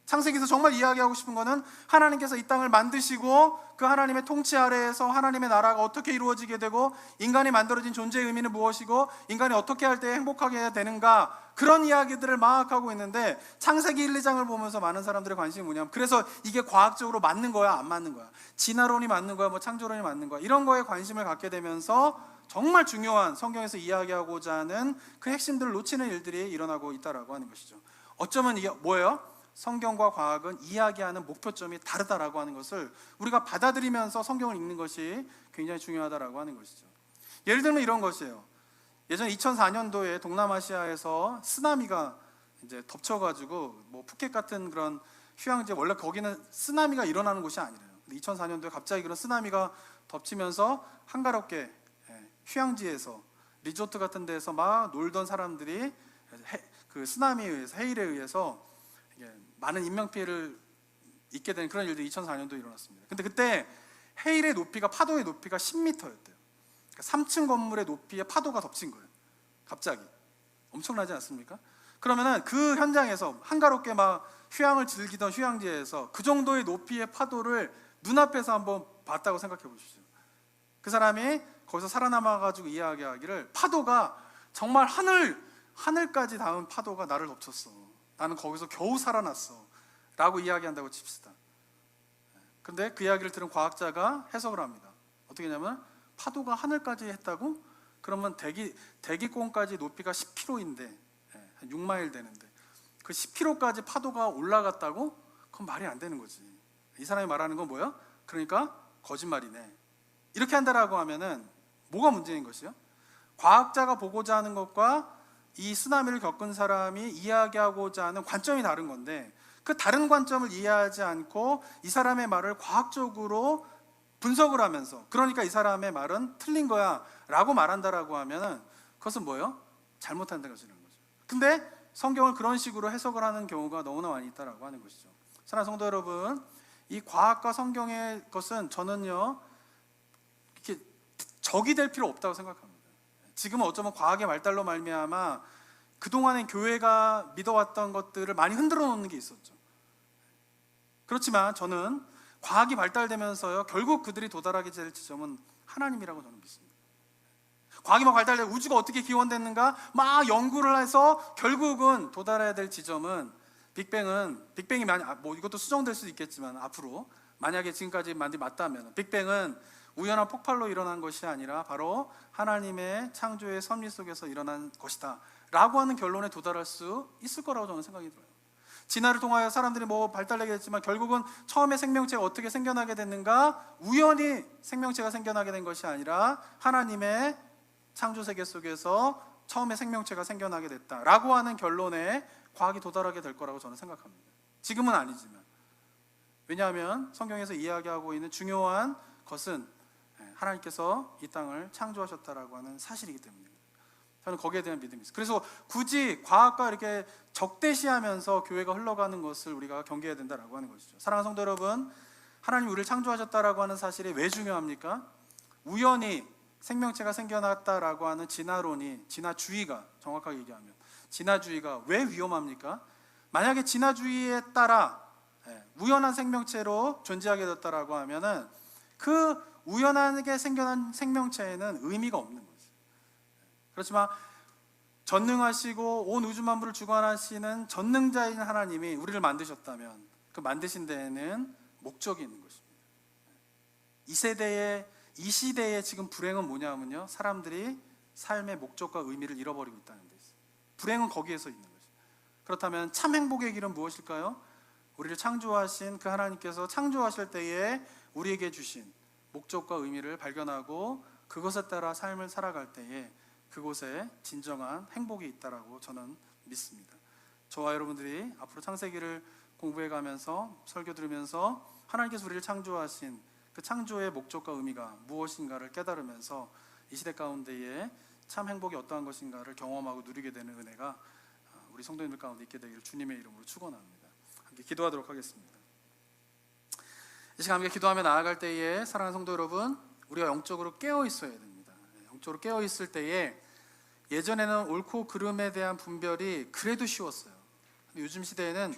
창세기에서 정말 이야기하고 싶은 거는 하나님께서 이 땅을 만드시고 그 하나님의 통치 아래에서 하나님의 나라가 어떻게 이루어지게 되고 인간이 만들어진 존재의 의미는 무엇이고 인간이 어떻게 할 때 행복하게 되는가, 그런 이야기들을 막 하고 있는데, 창세기 1, 2장을 보면서 많은 사람들의 관심이 뭐냐면 그래서 이게 과학적으로 맞는 거야, 안 맞는 거야, 진화론이 맞는 거야, 창조론이 맞는 거야, 이런 거에 관심을 갖게 되면서 정말 중요한 성경에서 이야기하고자 하는 그 핵심들을 놓치는 일들이 일어나고 있다라고 하는 것이죠. 어쩌면 이게 뭐예요? 성경과 과학은 이야기하는 목표점이 다르다라고 하는 것을 우리가 받아들이면서 성경을 읽는 것이 굉장히 중요하다라고 하는 것이죠. 예를 들면 이런 것이에요. 예전 2004년도에 동남아시아에서 쓰나미가 이제 덮쳐가지고 푸켓 같은 그런 휴양지, 원래 거기는 쓰나미가 일어나는 곳이 아니래요. 2004년도에 갑자기 그런 쓰나미가 덮치면서 한가롭게 휴양지에서, 리조트 같은 데서 막 놀던 사람들이 그 쓰나미에 의해서, 해일에 의해서 많은 인명피해를 입게 된 그런 일들이 2004년도에 일어났습니다. 근데 그때 해일의 높이가, 파도의 높이가 10m였대요. 그러니까 3층 건물의 높이에 파도가 덮친 거예요. 갑자기. 엄청나지 않습니까? 그러면은 그 현장에서 한가롭게 막 휴양을 즐기던 휴양지에서 그 정도의 높이의 파도를 눈앞에서 한번 봤다고 생각해 보십시오. 그 사람이 거기서 살아남아가지고 이야기하기를, 파도가 정말 하늘까지 닿은 파도가 나를 덮쳤어, 나는 거기서 겨우 살아났어 라고 이야기한다고 칩시다. 근데 그 이야기를 들은 과학자가 해석을 합니다. 어떻게 하냐면, 파도가 하늘까지 했다고? 그러면 대기권까지 높이가 10km인데, 한 6마일 되는데 그 10km까지 파도가 올라갔다고? 그건 말이 안 되는 거지. 이 사람이 말하는 건 뭐야? 그러니까 거짓말이네. 이렇게 한다라고 하면은 뭐가 문제인 것이요? 과학자가 보고자 하는 것과 이 쓰나미를 겪은 사람이 이야기하고자 하는 관점이 다른 건데, 그 다른 관점을 이해하지 않고 이 사람의 말을 과학적으로 분석을 하면서, 그러니까 이 사람의 말은 틀린 거야 라고 말한다라고 하면 그것은 뭐예요? 잘못한다는 것이라는 거죠. 근데 성경을 그런 식으로 해석을 하는 경우가 너무나 많이 있다라고 하는 것이죠. 사랑하는 성도 여러분, 이 과학과 성경의 것은 저는요 이렇게 적이 될 필요 없다고 생각합니다. 지금은 어쩌면 과학의 발달로 말미암아 그동안의 교회가 믿어왔던 것들을 많이 흔들어 놓는 게 있었죠. 그렇지만 저는 과학이 발달되면서요 결국 그들이 도달하게 될 지점은 하나님이라고 저는 믿습니다. 과학이 막 발달돼 우주가 어떻게 기원됐는가 막 연구를 해서 결국은 도달해야 될 지점은 빅뱅이 뭐 이것도 수정될 수도 있겠지만 앞으로 만약에 지금까지 만들이 맞다면 빅뱅은 우연한 폭발로 일어난 것이 아니라 바로 하나님의 창조의 섭리 속에서 일어난 것이다 라고 하는 결론에 도달할 수 있을 거라고 저는 생각이 들어요. 진화를 통하여 사람들이 뭐 발달하게 됐지만 결국은 처음에 생명체가 어떻게 생겨나게 됐는가 우연히 생명체가 생겨나게 된 것이 아니라 하나님의 창조 세계 속에서 처음에 생명체가 생겨나게 됐다라고 하는 결론에 과학이 도달하게 될 거라고 저는 생각합니다. 지금은 아니지만. 왜냐하면 성경에서 이야기하고 있는 중요한 것은 하나님께서 이 땅을 창조하셨다라고 하는 사실이기 때문입니다. 저는 거기에 대한 믿음이 있어요. 그래서 굳이 과학과 이렇게 적대시하면서 교회가 흘러가는 것을 우리가 경계해야 된다라고 하는 것이죠. 사랑하는 성도 여러분, 하나님 우리를 창조하셨다라고 하는 사실이 왜 중요합니까? 우연히 생명체가 생겨났다라고 하는 진화주의가 정확하게 얘기하면 진화주의가 왜 위험합니까? 만약에 진화주의에 따라 우연한 생명체로 존재하게 됐다라고 하면은 그 우연하게 생겨난 생명체에는 의미가 없는 거죠. 그렇지만 전능하시고 온 우주 만물을 주관하시는 전능자인 하나님이 우리를 만드셨다면 그 만드신 데에는 목적이 있는 것입니다. 이 시대의 지금 불행은 뭐냐면요, 사람들이 삶의 목적과 의미를 잃어버리고 있다는 데 있어요. 불행은 거기에서 있는 거죠. 그렇다면 참 행복의 길은 무엇일까요? 우리를 창조하신 그 하나님께서 창조하실 때에 우리에게 주신 목적과 의미를 발견하고 그것에 따라 삶을 살아갈 때에 그곳에 진정한 행복이 있다라고 저는 믿습니다. 저와 여러분들이 앞으로 창세기를 공부해 가면서 설교 들으면서 하나님께서 우리를 창조하신 그 창조의 목적과 의미가 무엇인가를 깨달으면서 이 시대 가운데에 참 행복이 어떠한 것인가를 경험하고 누리게 되는 은혜가 우리 성도님들 가운데 있게 되기를 주님의 이름으로 축원합니다. 함께 기도하도록 하겠습니다. 이 시간 함께 기도하며 나아갈 때에 사랑하는 성도 여러분, 우리가 영적으로 깨어 있어야 됩니다. 영적으로 깨어 있을 때에 예전에는 옳고 그름에 대한 분별이 그래도 쉬웠어요. 근데 요즘 시대에는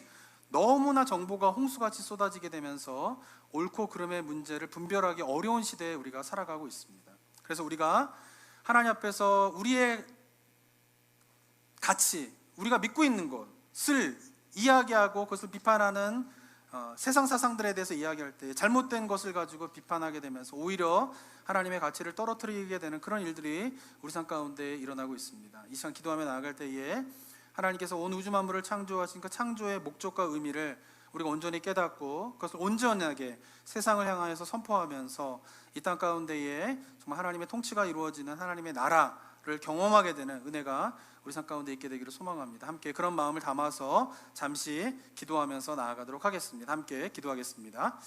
너무나 정보가 홍수같이 쏟아지게 되면서 옳고 그름의 문제를 분별하기 어려운 시대에 우리가 살아가고 있습니다. 그래서 우리가 하나님 앞에서 우리의 가치, 우리가 믿고 있는 것을 이야기하고 그것을 비판하는 세상 사상들에 대해서 이야기할 때 잘못된 것을 가지고 비판하게 되면서 오히려 하나님의 가치를 떨어뜨리게 되는 그런 일들이 우리 삶 가운데 일어나고 있습니다. 이 시간 기도하며 나아갈 때에 하나님께서 온 우주 만물을 창조하신 그 창조의 목적과 의미를 우리가 온전히 깨닫고 그것을 온전하게 세상을 향하여서 선포하면서 이 땅 가운데에 정말 하나님의 통치가 이루어지는 하나님의 나라를 경험하게 되는 은혜가 우리 삶 가운데 있게 되기를 소망합니다. 함께 그런 마음을 담아서 잠시 기도하면서 나아가도록 하겠습니다. 함께 기도하겠습니다.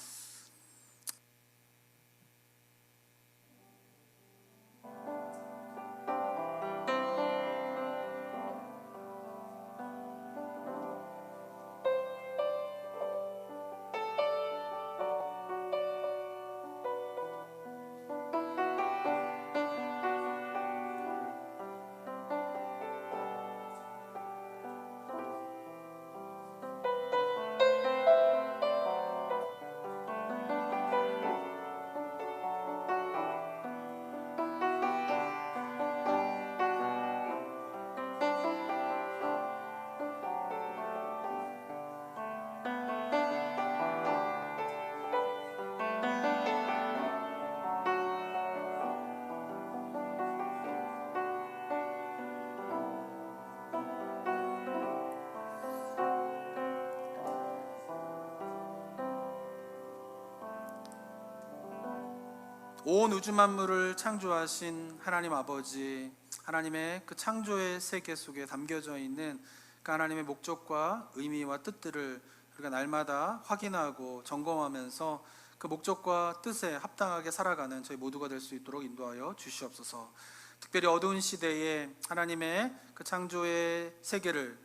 온 우주 만물을 창조하신 하나님 아버지, 하나님의 그 창조의 세계 속에 담겨져 있는 그 하나님의 목적과 의미와 뜻들을 우리가 날마다 확인하고 점검하면서 그 목적과 뜻에 합당하게 살아가는 저희 모두가 될 수 있도록 인도하여 주시옵소서. 특별히 어두운 시대에 하나님의 그 창조의 세계를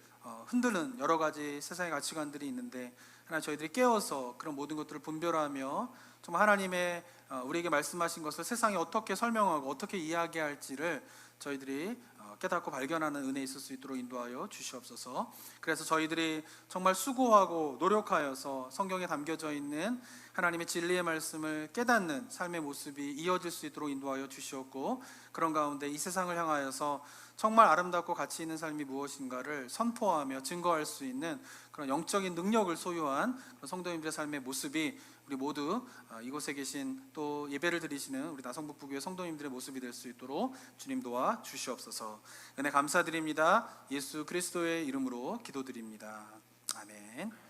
흔드는 여러 가지 세상의 가치관들이 있는데, 하나님 저희들이 깨어서 그런 모든 것들을 분별하며 정말 하나님의 우리에게 말씀하신 것을 세상에 어떻게 설명하고 어떻게 이야기할지를 저희들이 깨닫고 발견하는 은혜 있을 수 있도록 인도하여 주시옵소서. 그래서 저희들이 정말 수고하고 노력하여서 성경에 담겨져 있는 하나님의 진리의 말씀을 깨닫는 삶의 모습이 이어질 수 있도록 인도하여 주시옵고, 그런 가운데 이 세상을 향하여서 정말 아름답고 가치 있는 삶이 무엇인가를 선포하며 증거할 수 있는 그런 영적인 능력을 소유한 그런 성도님들의 삶의 모습이 우리 모두 이곳에 계신 또 예배를 드리시는 우리 나성북부교회 성도님들의 모습이 될 수 있도록 주님 도와 주시옵소서. 은혜 감사드립니다. 예수 그리스도의 이름으로 기도드립니다. 아멘.